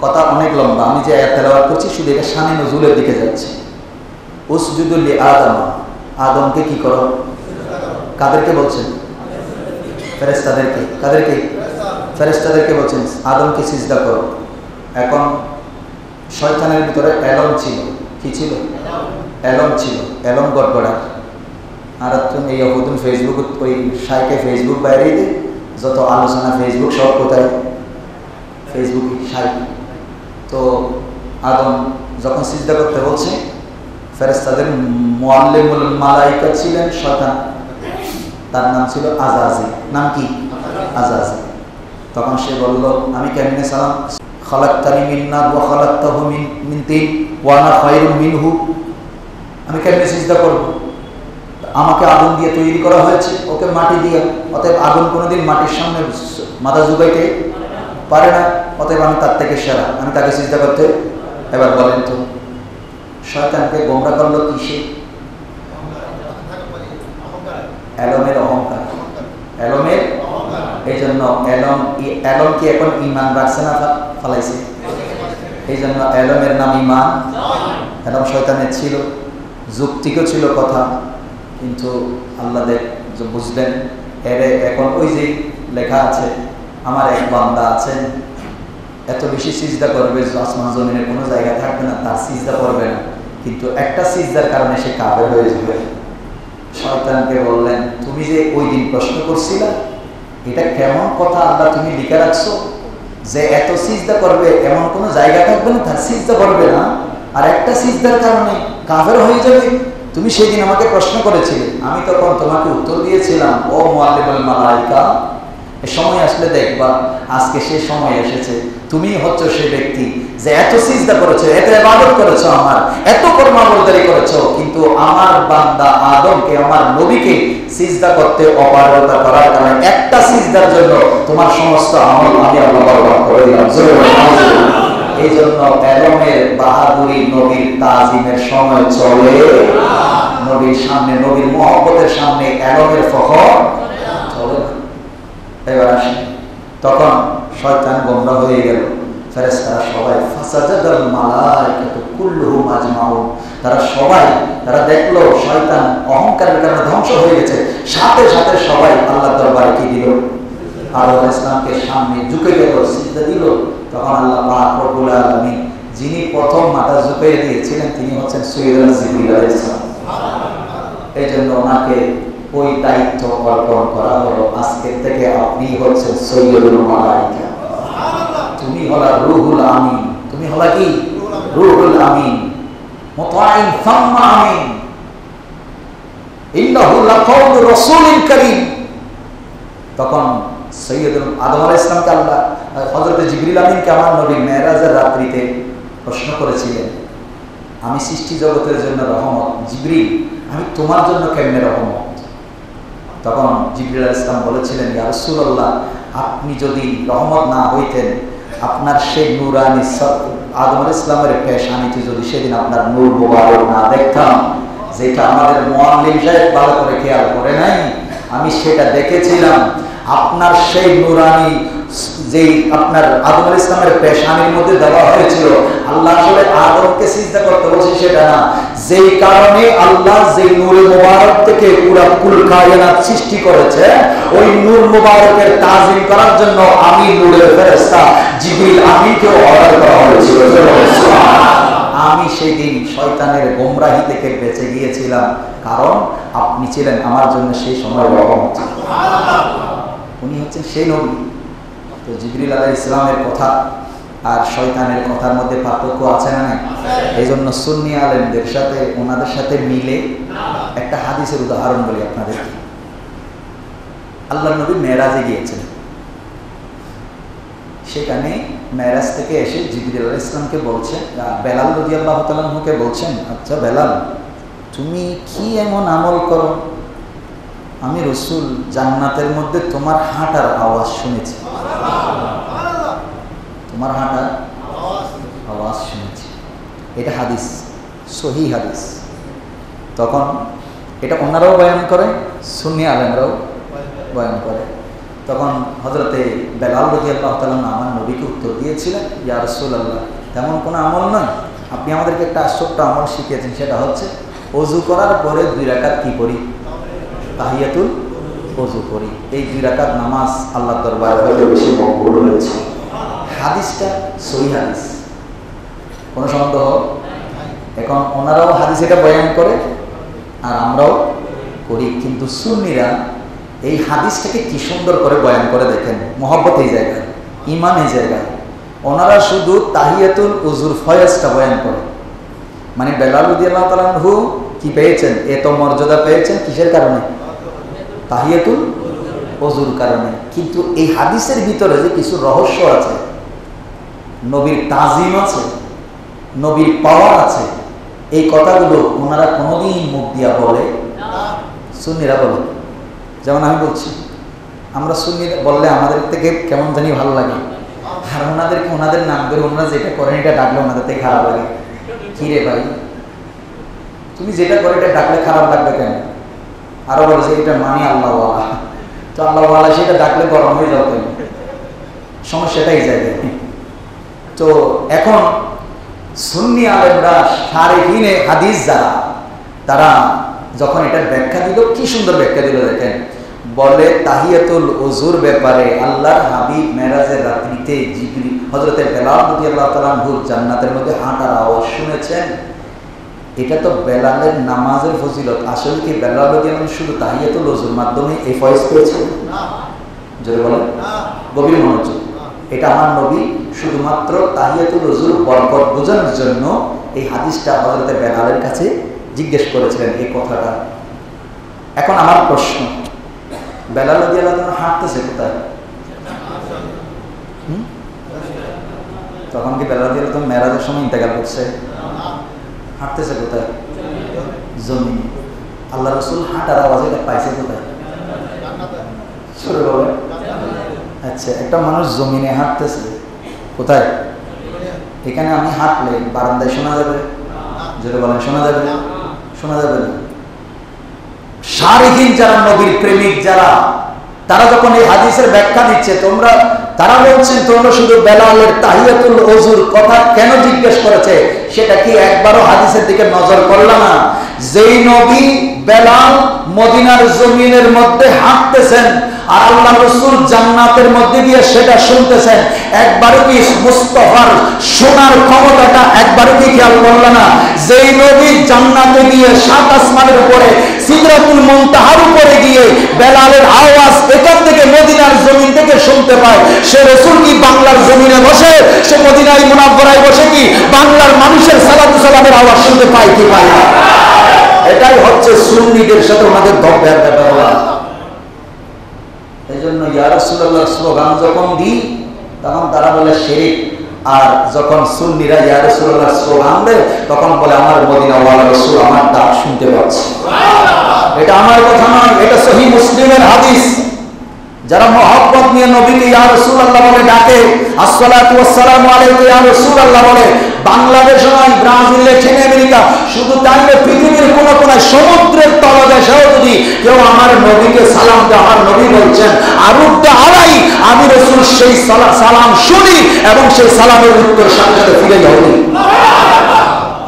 কথা অনেক লম্বা, আমি যে আয়াত তেলাওয়াত করছি শুধু এটা শানে নজুলের দিকে যাচ্ছে। উসজুদু লিআদম, আদমকে কি করো? কাদেরকে বলছেন? ফেরেশতাদেরকে। কাদেরকে? ফেরেশতাদেরকে বলছেন আদমকে সিজদা করো। এখন শয়তানের ভিতরে এলম ছিল। কি ছিল? এলম ছিল, এলম গড়গড়া। আর তুমি এই অবদিন ফেসবুক, ওই সাইকে ফেসবুক বাইরে দে, যত আলোচনা ফেসবুক সব কোথায়? Facebook site. তো আদম যখন সিজদা করতে বলছে, ফেরেশতাদের মুআল্লিমুল মালায়েকা ছিলেন শয়তান, তার নাম ছিল আজাজিল। নাম কি? আজাজিল। তখন সে বলল, আমি কেমনে সালাম? খালাকতানি মিন নার ওয়া খালাকতাহু মিন তিন ওয়া আনা খায়রুম মিনহু। আমি কেমনে সিজদা করব? আমাকে আগুন দিয়ে তৈরি করা হয়েছে, ওকে মাটি দিয়ে। অতএব আগুন কোনোদিন মাটির সামনে মাথা ঝুঁকাইতে পারে না, অতএব আমি তার থেকে সেরা, আমি তাকে সিজদা করতে। এবার বলেন তো, শয়তানকে গোমরা করলো কিসে? এলমের অহংকার। এলমের, এই জন্য এলম কি এখন ইমান রাখছে না ফালাইছে? এই জন্য এলমের নাম ইমান। এলম শয়তানের ছিল, যুক্তিকও ছিল কথা, কিন্তু আল্লাহ বুঝলেন এর এখন ওই যে লেখা আছে, আমার এক বান্দা আছেন এত বেশি সিজদা করবে আসমান জমিনে কোনো জায়গা থাকবে না তার সিজদা করবে না, কিন্তু একটা সিজদার কারণে সে কাফের হয়ে যাবে। শয়তানকে বললেন, তুমি যে ওই দিন প্রশ্ন করছিলা, এটা কেমন কথা আল্লাহ তুমি লিখে রাখছো যে এত সিজদা করবে, এমন কোনো জায়গা থাকবে না তার সিজদা করবে না, আর একটা সিজদার কারণে কাফের হয়ে যাবে। তুমি সেদিন আমাকে প্রশ্ন করেছিলে, আমি তখন তোমাকে উত্তর দিয়েছিলাম, ও মুআল্লিমুল মালায়েকা, এ সময় আসলে দেখবা আজকে সে সময় এসেছে, তুমি হচ্ছ সে ব্যক্তি যে এত সিজদা করেছো, এত ইবাদত করেছো, আমার এত কর্মাবতারি করেছো, কিন্তু আমার বান্দা আদমকে, আমার নবীকে সিজদা করতে অপারগতা করার কারণে একটা সিজদার জন্য তোমার সমস্ত আমল আমি আল্লাহ বরবাদ করে দিলাম। এই জন্য এলমের বাহাদুরি, নবীর তাজিমের সময় চলে, নবীর সামনে, নবীর মহব্বতের সামনে এলমের ফখর চলে না। এবার আসে, তখন শয়তান গোমরা হয়ে গেল। ফেরেশতারা সবাই ফাসাজাদাল মালায়েকাতু কুল্লুহুম আজমাউন, তারা সবাই, তারা দেখলো শয়তান অহংকারের কারণে ধ্বংস হয়ে গেছে, সাথে সাথে সবাই আল্লাহর দরবারে কি দিল? আদম আলাইহিস সালামকে সামনে ঝুঁকে গেল, সিজদা দিল। তখন আল্লাহ পাক রব্বুল আলামিন, যিনি প্রথম মাথা ঝুঁকিয়ে দিয়েছিলেন, তিনি হচ্ছেন সাইয়্যিদুনা জিবরিল আলাইহিস সালাম। এই জন্য ওনাকে ওই দায়িত্ব অর্পণ করা হলো, আজকে থেকে আপনি হচ্ছেন সাইয়্যিদুল মালায়েকা, তুমি হলা রুহুল আমিন। তুমি হলা কি? রুহুল আমিন, মুতাইন সাম্মা আমিন, ইন্নাহু লাকাউলু রাসূলিন কারীম। তখন সৈয়দুল আদম আলাইহিস সালামকে আল্লাহ, হযরত জিবরিল আমিনকে আমার নবী মেরাজের রাত্রিতে প্রশ্ন করেছিলেন, আমি সৃষ্টি জগতের জন্য রহমত, জিবরিল আমি তোমার জন্য কেমনে রহমত? তখন জিবরিল আলাইহিস সালাম বলেছিলেন, ইয়া রাসূলুল্লাহ, আপনি যদি রহমত না হইতেন, আপনার সেই নূরানি আদম আলাইহিস সালামের পেশানিতে যদি সেদিন আপনার নূর মুবারক না দেখতাম, যেটা আমাদের মুআল্লিম সাহেব ভালো করে খেয়াল করে নাই, আমি সেটা দেখেছিলাম। আপনার সেই নূরানি যেই আপনার আদম আলাইহিস সালামের পেশানির মধ্যে দেওয়া হয়েছিল, আল্লাহ আসলে আদমকে সিজদা করতে বলছে সেটা না। যেই কারণে আল্লাহ যেই নূরে মুবারক থেকে পুরো কুল কায়নাত সৃষ্টি করেছে, ওই নূর মুবারকের তাজিম করার জন্য আমি নূরের ফেরেশতা জিবরিল আমিনকে অর্ডার করা হয়েছিল। আমি সেই দিন শয়তানের গোমরাহি থেকে বেঁচে গিয়েছিলাম, কারণ আপনি ছিলেন আমার জন্য সেই সময় রহমত। উনি হচ্ছেন সেই নবী। তো জিবরিল আলাইহিস সালামের কথা আর শয়তানের কথার মধ্যে পার্থক্য আছে না? এই জন্য সুন্নি আলেমদের সাথে ওনাদের সাথে মিলে একটা হাদিসের উদাহরণ বলি আপনাদের। আল্লাহর নবী মেরাজে গিয়েছেন, সেখানে মেরাজ থেকে এসে জিবরিল আলাইহিস সালামকে বলছেন, বেলাল রাদিয়াল্লাহু তাআলা আনহুকে বলছেন, আচ্ছা বেলাল, তুমি কি এমন আমল করো, আমি রাসূল জান্নাতের মধ্যে তোমার হাঁটার আওয়াজ শুনেছি, তোমার হাঁটার আওয়াজ শুনেছি। এটা হাদিস, সহিহ হাদিস। তখন এটা ওনারাও বয়ান করে, সুন্নি আলেমরাও বয়ান করে। তখন হযরতে বেলাল রাদিয়াল্লাহু তাআলা আমার নবীকে উত্তর দিয়েছিলেন, ইয়া রাসূলুল্লাহ, তেমন কোনো আমল নয়, আপনি আমাদেরকে একটা ছোট্ট আমল শিখিয়েছেন, সেটা হচ্ছে ওযু করার পরে 2 রাকাত কি পড়ি? তাহিয়াতুল ওযু করি। এই 2 রাকাত নামাজ আল্লাহর দরবারে হয়তো বেশি মকবুল হয়েছে। হাদিসটা সহিহ হাদিস, কোনো সন্দেহ? এখন ওনারাও হাদিস এটা বয়ান করে আর আমরাও করি, কিন্তু সুন্নিরা এই হাদিসটাকে কি সুন্দর করে বয়ান করে দেখেন। মহব্বত এই জায়গায়, ঈমান এই জায়গায়। ওনারা শুধু তাহিয়াতুল ওযুর ফয়েজটা বয়ান করে, মানে বেলাল রাদিয়াল্লাহু তাআলা আনহু কি পেয়েছেন, এত মর্যাদা পেয়েছেন কিসের কারণে? তাহিয়াতুল ওযুর কারণে। কিন্তু এই হাদিসের ভিতরে যে কিছু রহস্য আছে, নবীর তাজিম আছে, নবীর পাওয়ার আছে, এই কথাগুলো ওনারা কোনোদিন মুখ দিয়া বলে, সুন্নিরা বলে। যেমন আমি বলছি, আমরা সুন্নি বললে আমাদের থেকে কেমন জানি ভালো লাগে, আর ওনাদেরকে ওনাদের নাম ধরে ওনারা যেটা করেন এটা ডাকলে ওনাদের থেকে খারাপ লাগে। কি রে ভাই, তুমি যেটা করে এটা ডাকলে খারাপ লাগবে কেন? আরো বলে যে এটা মানি আল্লাহওয়ালা, তো আল্লাহওয়ালা সেটা ডাকলে গরম হয়ে যাও কেন? সমস্যাটাই জায়গায়। তো এখন সুন্নি আলেমরা শারিহিনে হাদিস যারা, তারা যখন এটার ব্যাখ্যা দিল, কি সুন্দর ব্যাখ্যা দিল দেখেন। বলে তাহিয়াতুল ওযুর ব্যাপারে আল্লাহর হাবিব মেরাজের রাত্রিতে জিবরিল হযরতে বেলাল রাদিয়াল্লাহু তাআলা আনহু জান্নাতের মধ্যে হাঁটার আওয়াজ শুনেছেন। এটা তো বেলালের নামাজের ফজিলত। আসলে কি বেলাল রাদিয়াল্লাহু আনহু শুধু তাহিয়াতুল ওযুর মাধ্যমে এই ফয়েজ পেয়েছেন? জোরে বলেন, গভীর মনোযোগ। এটা আমার নবী শুধুমাত্র তাহিয়াতুল ওযুর বরকত বোঝানোর জন্য এই হাদিসটা হযরতে বেলালের কাছে জিজ্ঞেস করেছিলেন এই কথাটা। এখন আমার প্রশ্ন, বেলাল রাদিয়াল্লাহু তাআলা হাঁটতেছে কোথায়? তখন কি বেলাল রাদিয়াল্লাহু তাআলা মেরাজের সময় ইন্তেকাল করছে? হাঁটতেছে কোথায়? জমিনে। আল্লাহ রাসূল হাঁটার আওয়াজ এটা পাইছে কোথায়? শুরু বলে, আচ্ছা, একটা মানুষ জমিনে হাঁটতেছে কোথায়? এখানে আমি হাঁটলে বারান্দায় শোনা যাবে? যেটা বলেন শোনা যাবে? শোনা যাবে না। শারিহিন যারা, নবীর প্রেমিক যারা, তারা যখন এই হাদিসের ব্যাখ্যা দিচ্ছে, তারা বলছেন তোমরা শুধু বেলালের তাহিয়াতুল ওযুর কথা কেন জিজ্ঞেস করেছে, সেটা কি একবারও হাদিসের দিকে নজর করল না? যেই নবী বেলাল মদিনার জমিনের মধ্যে হাঁটতেছেন আর আল্লাহ রাসূল জান্নাতের মধ্যে দিয়ে সেটা শুনতেছেন, একবারও কি মুস্তাফার শোনার ক্ষমতাটা একবারও কি খেয়াল করল না? যেই নবী জান্নাতে গিয়ে 7 আসমানের উপরে সিদরাতুল মুনতাহার উপরে গিয়ে বেলালের আওয়াজ এখান থেকে মদিনার জমিন থেকে শুনতে পায়, সে রাসূল কি বাংলার জমিনে বসে, সে মদিনায় মুনাওয়ারায় বসে কি বাংলার মানুষের সালাতু সালামের আওয়াজ শুনতে পায় কি পায় না? এটাই হচ্ছে সুন্নিদের সাথে আমাদের দব্যার ব্যাপার। এই জন্য ইয়া রাসূলুল্লাহ স্লোগান যখন দিই তখন তারা বলে শিরক, আর যখন সুন্নিরা ইয়া রাসূলুল্লাহ স্লোগান দেয় তখন বলে আমার মদিনাওয়ালা রাসূল আমার ডাক শুনতে পাচ্ছে। এটা আমার কথা নয়, এটা সহিহ মুসলিমের হাদিস। যারা মহব্বত নিয়ে নবীকে ইয়া রাসূলুল্লাহ বলে ডাকে, আসসালাতু ওয়াসসালামু আলাইকা ইয়া রাসূলুল্লাহ বলে, বাংলাদেশ নয়, ব্রাজিল, ল্যাটিন আমেরিকা, শুধু তাই না, পৃথিবীর কোন কোনায় সমুদ্রের তলদেশেও যদি কেউ আমার নবীকে সালাম দেয়, আমার নবী বলছেন আরুদ্দা আলাই, আমি রাসূল সেই সালাম শুনি এবং সেই সালামের উত্তর সাথে সাথে ফিরে যাই।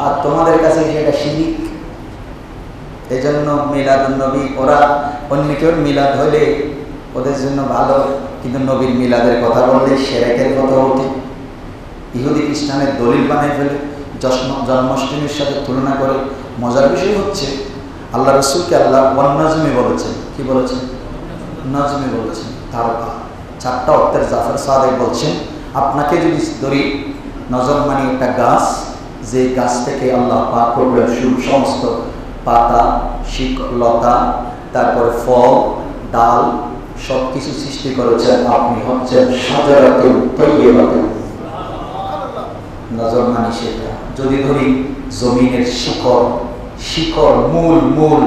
আর তোমাদের কাছে এটা শিরিক। এই জন্য মিলাদুন নবী, ওরা অন্য কেউ মিলাদ হলে ওদের জন্য ভালো, কিন্তু নবীর মিলাদের কথা বললে শিরকের কথা ওঠে। ইহুদি খ্রিস্টানের দলিল বানায় ফেলে, জন্মাষ্টমীর সাথে তুলনা করে। মজার বিষয় হচ্ছে আল্লাহ রসুলকে আল্লাহ ওয়ান্নাজমি বলেছেন। কি বলেছেন? নাজমি বলেছেন, তারকা। 4টা অর্থের জাফর সাদেক বলছেন, আপনাকে যদি ধরি, নজম মানে একটা গাছ, যে গাছ থেকে আল্লাহ পাক করবেন সমস্ত পাতা, লতা, তারপরে ফল, ডাল সব কিছু সৃষ্টি করেছেন, আপনি হচ্ছেন শাজারাতুল তাইয়্যিবাতুন। নজর মানে সেটা। যদি ধরি জমিনের শিকড়, মূল,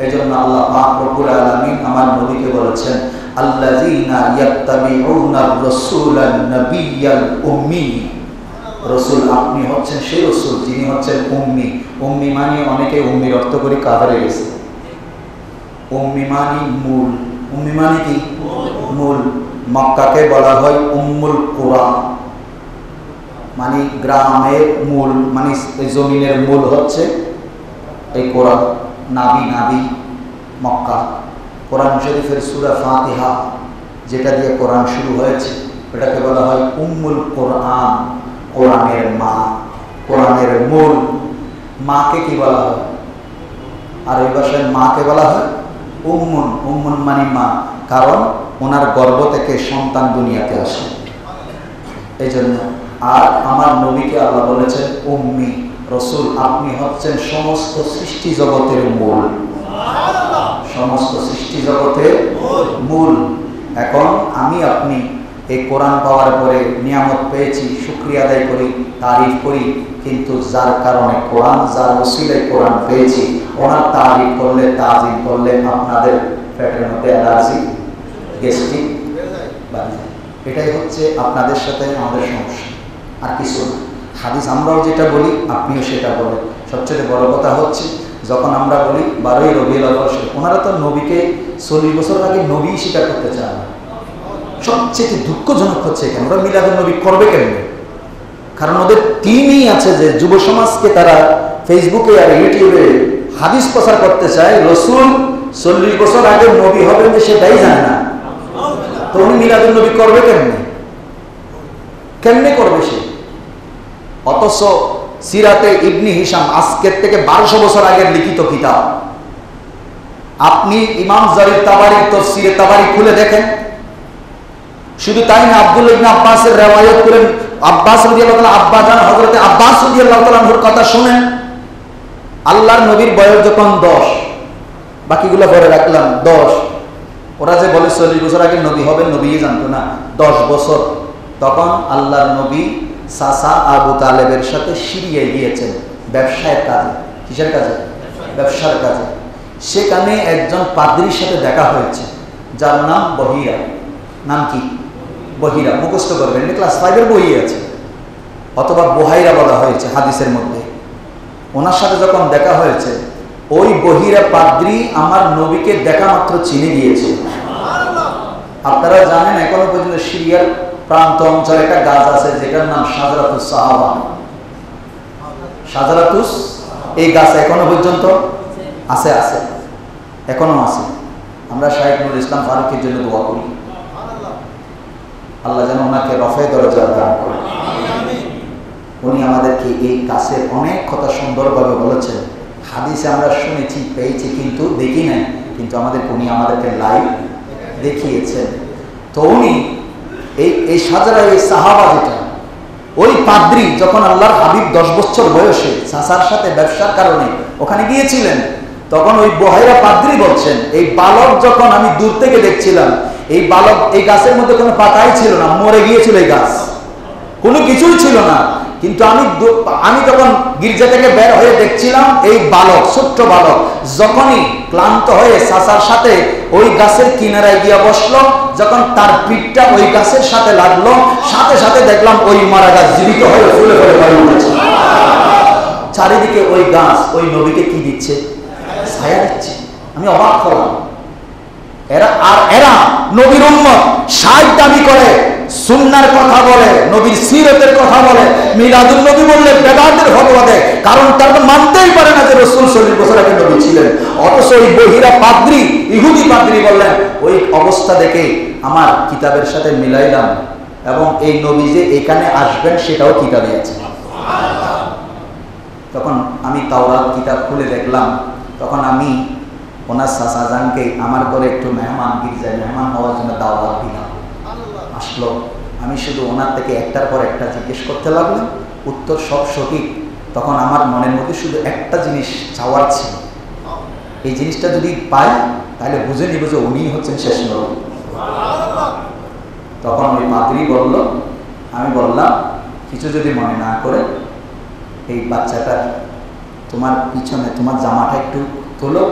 এজন্য আল্লাহ পাক রব্বুল আলামিন আমার নবীকে বলেছেন, আল্লাযীনা ইয়াত্তাবিউনার রাসূলান নাবিয়্যাল উম্মি। রসুল আপনি হচ্ছেন সেই রসুল যিনি হচ্ছেন উম্মি। উম্মি মানে অনেকে উম্মির অর্থ করে কাফেরে গেছে। উম্মি মানে মূল। উম্মি মানে কি? মূল। মক্কাকে বলা হয় উম্মুল কুরা, মানে গ্রামের মূল, মানে জমিনের মূল হচ্ছে এই কোরআন। নাবি মক্কা। কোরআন শরীফের সূরা ফাতিহা যেটা দিয়ে কোরআন শুরু হয়েছে, এটাকে বলা হয় উম্মুল কোরআন, কোরআনের মা, কোরআনের মূল। মাকে কি বলা হয়? আর ওই ভাষায় মাকে বলা হয় উম্মুন। উম্মুন মানে মা, কারণ ওনার গর্ভ থেকে সন্তান দুনিয়াতে আসে, এই জন্য। আর আমার নবীকে আল্লাহ বলেছেন উম্মি। রসুল আপনি হচ্ছেন সমস্ত সৃষ্টি জগতের মূল, সমস্ত সৃষ্টি জগতের মূল। এখন আমি আপনি এই কোরআন পাওয়ার পরে নিয়ামত পেয়েছি, শুকরিয়া আদায় করি, তারিফ করি, কিন্তু যার কারণে কোরআন, যার ওসিলায় কোরআন পেয়েছি, ওনার তারিফ করলে, তাজিম করলে আপনাদের পেটের মধ্যে অ্যালার্জি, গ্যাস্ট্রিক বাড়ে। এটাই হচ্ছে আপনাদের সাথে আমাদের সমস্যা, আর কিছু না। হাদিস আমরাও যেটা বলি আপনিও সেটা বলেন। সবচেয়ে বড় কথা হচ্ছে যখন আমরা বলি 12ই রবিউল আউয়াল, ওনারা তো নবীকে 40 বছর আগে নবী স্বীকার করতে চান না। সবচেয়ে দুঃখজনক হচ্ছে কেন ওরা মিলাদুন নবী করবে কেন? কারণ ওদের টিমই আছে যে যুব সমাজকে তারা ফেসবুকে আর ইউটিউবে হাদিস প্রচার করতে চায়, রসুল 40 বছর আগে নবী হবেন যে সেটাই জানে না। তো উনি মিলাদুন নবী করবে কেমনে করবে সে? অথচ সিরাতে ইবনে হিশাম আজকের থেকে 1200 বছর আগের লিখিত কিতাব, আপনি ইমাম জারির তাবারির তাফসীরে তাবারি খুলে দেখেন। শুধু তাই না, আব্দুল্লাহ ইবনে আব্বাসের রিওয়ায়াত করেন, আব্বাস রাদিয়াল্লাহু তাআলা আব্বাজান হযরতে আব্বাস রাদিয়াল্লাহু তাআলা আনহুর কথা শুনেন। আল্লাহর নবীর বয়স যখন 10, বাকিগুলো পরে রাখলাম 10, ওরা যে বলে 40 বছর আগে নবী হবেন, নবীই জানতো না। 10 বছর তখন আল্লাহর নবী চাচা আবু তালেবের সাথে সিরিয়ায় গিয়েছেন ব্যবসায়ের কাজে। কিসের কাজে? ব্যবসার কাজে। সেখানে একজন পাদ্রীর সাথে দেখা হয়েছে যার নাম বহিরা। নাম কি? বহিরা। মুখস্থ করবেন, ক্লাস 5-এর বই আছে, অথবা বহাইরা বলা হয়েছে হাদিসের মধ্যে। ওনার সাথে যখন দেখা হয়েছে, ওই বহিরা পাদ্রী আমার নবীকে দেখা মাত্র চিনে গিয়েছে। আপনারা জানেন এখনো পর্যন্ত সিরিয়ার প্রান্ত অঞ্চলে একটা গাছ আছে যেটার নাম শাজারাতুস সাহাবা। শাজারাতুস, এই গাছ এখনো পর্যন্ত আছে, এখনো আছে। আমরা শাইখ নুরুল ইসলাম ফারুকের জন্য দোয়া করি, আল্লাহ যেন ওনাকে রফে দরজা দান করেন। উনি আমাদেরকে এই গাছের অনেক কথা সুন্দরভাবে বলেছেন। হাদিসে আমরা শুনেছি, পেয়েছি, কিন্তু দেখি নাই, কিন্তু উনি আমাদেরকে লাইভ দেখিয়েছেন। তো উনি এই সাজারা, এই সাহাবা যেটা, ওই পাদ্রী যখন আল্লাহর হাবিব 10 বছর বয়সে চাচার সাথে ব্যবসার কারণে ওখানে গিয়েছিলেন, তখন ওই বহাইরা পাদ্রী বলছেন, এই বালক যখন আমি দূর থেকে দেখছিলাম, এই বালক, এই গাছের মধ্যে কোনো পাতাই ছিল না, মরে গিয়েছিল এই গাছ, কোনো কিছুই ছিল না। কিন্তু আমি যখন গির্জা থেকে বের হয়ে দেখছিলাম, এই বালক, ছোট্ট বালক, যখনই ক্লান্ত হয়ে চাচার সাথে ওই গাছের কিনারায় গিয়া বসলো, যখন তার পিঠটা ওই গাছের সাথে লাগলো, সাথে সাথে দেখলাম ওই মারা গাছ জীবিত হয়ে ফুলে ফুলে বাড়ি উঠেছে। চারিদিকে ওই গাছ ওই নবীকে কি দিচ্ছে? ছায়া দিচ্ছে। আমি অবাক হলাম। এরা নবীর উম্মত, 60 দাবি করে, সুন্নাহর কথা বলে, নবীর সিরতের কথা বলে, মিলাদুন নবী বললে বেদাতের ফতোয়া দেয়, কারণ তারা তো মানতেই পারে না যে রাসূল 40 বছর আগে নবী ছিলেন। অথচ ওই বহিরা পাদ্রী, ইহুদি পাদ্রী বললেন, ওই অবস্থা দেখে আমার কিতাবের সাথে মিলাইলাম এবং এই নবী যে এখানে আসবেন সেটাও কিতাবে আছে। তখন আমি তাওরাত কিতাব খুলে দেখলাম, তখন আমি ওনার চাচাজানকে আমার ঘরে একটু মেহমান গির্জায় মেহমান হওয়ার জন্য দাওয়াত দিলাম। আসলো, আমি শুধু ওনার থেকে একটার পর একটা জিজ্ঞেস করতে লাগলাম, উত্তর সব সঠিক। তখন আমার মনের মধ্যে শুধু একটা জিনিস চাওয়ার ছিল, এই জিনিসটা যদি পাই তাহলে বুঝে নিব যে উনি হচ্ছেন শেষ নবী। তখন ওই পাদ্রী বলল, আমি বললাম কিছু যদি মনে না করে এই বাচ্চাটা তোমার পিছনে তোমার জামাটা একটু তোলো,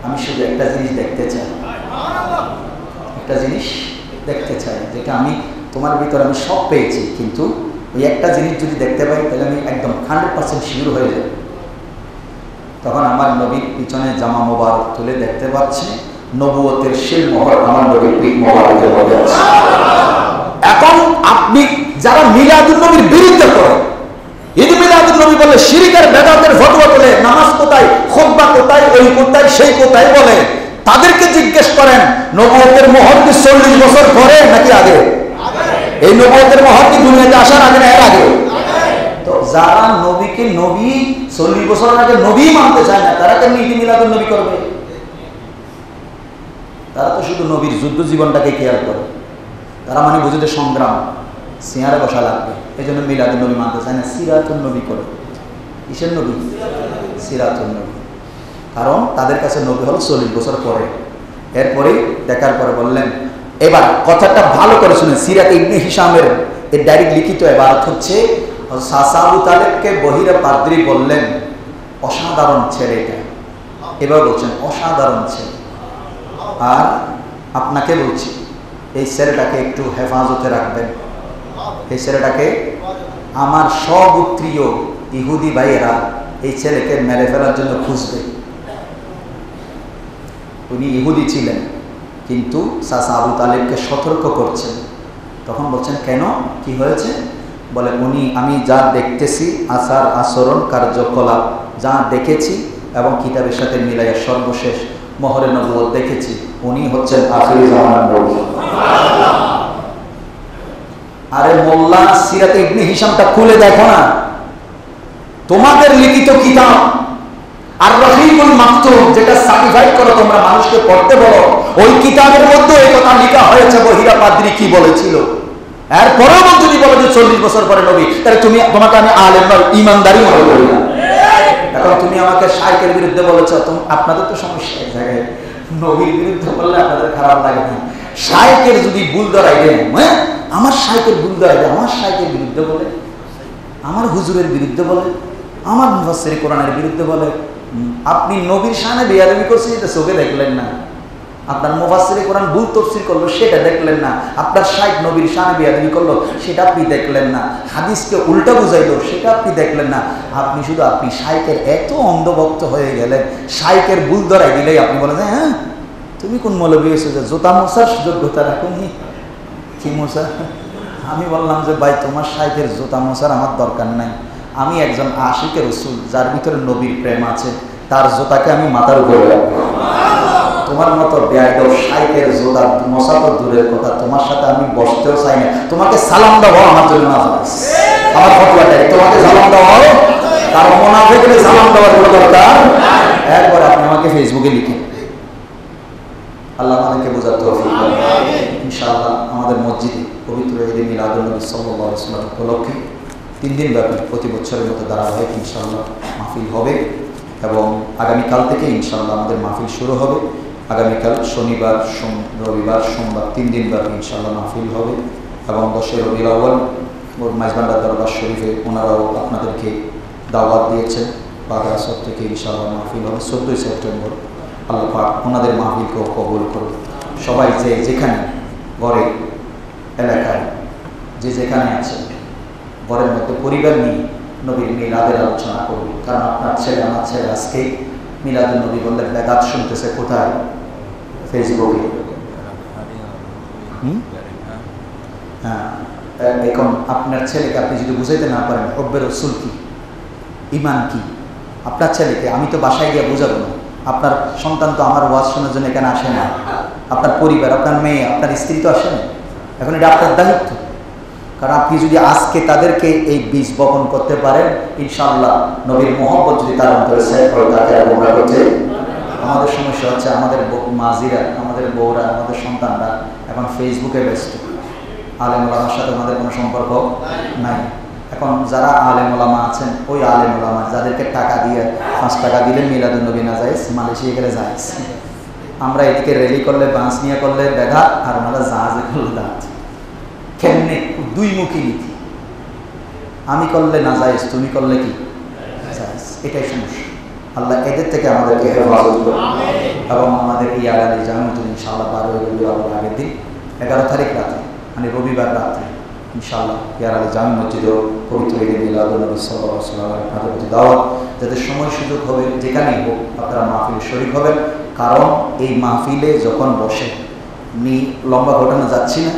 আমি শুধু একটা জিনিস দেখতে চাই, একটা জিনিস দেখতে চাই, যেটা আমি তোমার ভিতরে আমি সব পেয়েছি, কিন্তু ওই একটা জিনিস যদি দেখতে পাই তাহলে আমি একদম 100% শিওর হয়ে যাব। তখন আমার নবীর পিছনে জামা মোবারক তুলে দেখতে পাচ্ছি নবুয়তের শিল মোহর আমার নবীর পিঠ মোবারকের মধ্যে আছে। এখন আপনি যারা মিলাদুন নবীর বিরুদ্ধে করেন, ঈদ মিলাদুন নবী বলে শিরকের বেদাতের ফতোয়া তোলে, নামাজ কোথায়, খুতবা কোথায়, ওই কোথায়, সেই কোথায় বলে, তাদেরকে জিজ্ঞেস করেন নবুয়তের মোহর কি 40 বছর পরে নাকি আগে? এই নবুয়তের মোহর কি দুনিয়াতে আসার আগে না এর আগে? তো যারা নবীকে নবী 40 বছর আগে নবী মানতে চায় না, তারা কেন ঈদ মিলাদুন নবী করবে? তারা তো শুধু নবীর যুদ্ধ জীবনটাকে খেয়াল করে, তারা মানে বুঝতে সংগ্রাম সিয়ারে বসা লাগবে, এই জন্য মিলাদুন নবী মানতে চায় না, সিরাতুন নবী করে। কিসের নবী? সিরাতুন নবী। কারণ তাদের কাছে নবী হল 40 বছর পরে। এরপরে দেখার পরে বললেন, এবার কথাটা ভালো করে শুনেন, সিরাত ইবনে হিশামের এর ডাইরেক্ট লিখিত ইবারত হচ্ছে, চাচা আবু তালেবকে বহিরা পাদ্রী বললেন অসাধারণ ছেলে এটা, এবার বলছেন অসাধারণ ছেলে, আর আপনাকে বলছি এই ছেলেটাকে একটু হেফাজতে রাখবেন, এই ছেলেটাকে আমার সগোত্রীয় ইহুদি ভাইয়েরা এই ছেলেকে মেরে ফেলার জন্য খুঁজবে। উনি ইহুদি ছিলেন কিন্তু চাচা আবু তালেবকে সতর্ক করছেন। তখন বলছেন কেন, কি হয়েছে? বলে উনি, আমি যা দেখতেছি আচার আচরণ কার্যকলাপ যা দেখেছি এবং কিতাবের সাথে মিলাইয়া সর্বশেষ মোহরে নবুয়ত দেখেছি, উনি হচ্ছেন আখিরি জামানার নবী। আরে মোল্লা, সিরাতে ইবনে হিশামটা খুলে দেখো না, তোমাদের লিখিত কিতাব আর রহিকুল মাকতুম যেটা সার্টিফাইড করো তোমরা মানুষকে পড়তে বলো, ওই কিতাবের মধ্যে এই কথা লেখা হয়েছে বহিরা পাদ্রী কি বলেছিল। এরপরেও যদি বলো যে 40 বছর পরে নবী, তাহলে তোমাকে আমি আলেম নয় ইমানদারি মনে করি না। এখন তুমি আমাকে শাইখের বিরুদ্ধে বলেছো, আপনাদের তো সমস্যা এক জায়গায়, নবীর বিরুদ্ধে বললে আপনাদের খারাপ লাগে না, শাইখের যদি ভুল ধরাই দেন, আমার শাইখের ভুল ধরাই দেন, আমার শাইখের বিরুদ্ধে বলে, আমার হুজুরের বিরুদ্ধে বলে, আমার মুফাসসির কোরআনের বিরুদ্ধে বলে, আপনি নবীর শানে বেয়াদবি করছেন এটা চোখে দেখলেন না, আপনার মুফাসসির কোরআন ভুল তাফসীর করলো সেটা দেখলেন না, আপনার শাইখ নবীর শানে বেয়াদবি করলো সেটা আপনি দেখলেন না, হাদিসকে উল্টা বুঝাইলো সেটা আপনি দেখলেন না, আপনি শুধু আপনি শাইখের এত অন্ধভক্ত হয়ে গেলেন, শাইখের ভুল ধরাই দিলেই আপনি বলেন হ্যাঁ তুমি কোন মৌলবী হয়েছো যে জুতা মোছার যোগ্যতা রাখুনি, কি মোছা? আমি বললাম যে ভাই তোমার শাইখের জুতা মোছার আমার দরকার নাই, আমি একজন আশিকে রাসূল যার ভিতরে নবীর প্রেম আছে, তার জুতাকে আমি মাথার উপরে রাখবো। তোমার মতো বেয়াদব শাইখের জুতা মোছা তো দূরের কথা, তোমার সাথে আমি বসতেও চাই না, তোমাকে সালাম দাও আমার জন্য না, আমার ফতোয়াটাই তোমাকে সালাম দাও, তার মুনাফিককে সালাম দেওয়ার কোনো দরকার। একবার আপনি আমাকে ফেসবুকে লিখেন, আল্লাহ আমাদেরকে বোঝার তৌফিক দান। ইনশাআল্লাহ আমাদের মসজিদে পবিত্র ঈদে মিলাদুন নবী সাল্লাল্লাহু আলাইহি ওয়াসাল্লাম উপলক্ষে 3 দিন ব্যাপী প্রতি বছরের মতো ধারাবাহিক ইনশাআল্লাহ মাহফিল হবে এবং আগামীকাল থেকে ইনশাআল্লাহ আমাদের মাহফিল শুরু হবে। আগামীকাল শনিবার, রবিবার, সোমবার 3 দিন ব্যাপী ইনশাআল্লাহ মাহফিল হবে এবং 10 রবিউল আউয়াল মাইজবান্ডার দরবার শরীফে ওনারাও আপনাদেরকে দাওয়াত দিয়েছেন, বাগেরহাট থেকে ইনশাআল্লাহ মাহফিল হবে 14 সেপ্টেম্বর। আল্লাহ পাক ওনাদের মাহফিলকেও কবুল করুন। সবাই যে যেখানে ঘরে এলাকায় যে যেখানে আছে ঘরের মধ্যে পরিবার নিয়ে নবীর মিলাদের আলোচনা করুন, কারণ আপনার ছেলে আমার ছেলে আজকে মিলাদুন নবী বললে বেদাত শুনতেছে কোথায়? ফেসবুকে। হ্যাঁ, এখন আপনার ছেলেকে আপনি যদি বুঝাইতে না পারেন হব্বের রসুল কি, ইমান কি, আপনার ছেলেকে আমি তো বাসায় গিয়ে বোঝাবো না। আপনার সন্তান তো আমার ওয়াজ শোনার জন্য এখানে আসে না, আপনার পরিবার, আপনার মেয়ে, আপনার স্ত্রী তো আসে না। এখন এটা আপনার দায়িত্ব। কারণ আপনি যদি আজকে তাদেরকে এই বীজ বপন করতে পারেন, ইনশাআল্লাহ নবীর মহব্বত যদি তার অন্তরে সেট হয়, তাকে আর গোমরা করতে। আমাদের সমস্যা হচ্ছে আমাদের মাঝিরা, আমাদের বউরা, আমাদের সন্তানরা এখন ফেসবুকে ব্যস্ত, আলেম ওলামার সাথে আমাদের কোনো সম্পর্ক নাই। এখন যারা আলেম ওলামা আছেন, ওই আলেম ওলামা যাদেরকে টাকা দিয়ে 5 টাকা দিলে মিলাদুন নবী না যাইস, মালয়েশিয়া গেলে যাইস। আমরা এদিকে রেলি করলে, বাঁশ নিয়ে করলে বেঘা, আর ওনারা জাহাজে করলে দাঁত। কেমনে দুই মুখী নীতি, আমি করলে না যাইস, তুমি করলে কি যাইস, এটাই সমস্যা। আল্লাহ এদের থেকে আমাদেরকে হেফাজত করুন। এবং আমাদের ইয়ার আলী জামিউতুল ইনশাআল্লাহ 12 রবিউল আউয়াল আগের দিন 11 তারিখ রাতে, মানে রবিবার রাত্রে ইনশাআল্লাহ ইয়ার আলী জামি মসজিদেও পবিত্র ঈদে মিলাদুন নবী সাল্লাল্লাহু আলাইহি ওয়াসাল্লামের আপনাদের প্রতি দাওয়াত, যাদের সময় সুযোগ হবে যেখানেই হোক আপনারা মাহফিলে শরীক হবেন। কারণ এই মাহফিলে যখন বসে, আমি লম্বা ঘটনা যাচ্ছি না,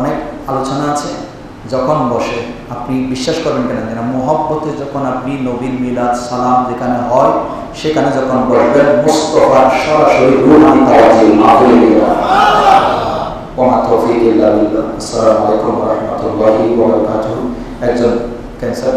অনেক আলোচনা আছে, যখন বসে আপনি বিশ্বাস করবেন কেন যেন মহব্বতে যখন আপনি নবীর মিলাদ সালাম যেখানে হয়, সেখানে যখন বসবেন মুস্তাফার সরাসরি রূহানি তাওয়াজ্জুহ মাহফিলে দিবেন। ওয়া তৌফিক ইল্লা বিল্লাহ। আসসালামু আলাইকুম ওয়া রাহমাতুল্লাহি ওয়া বারাকাতুহু। একজন ক্যান্সার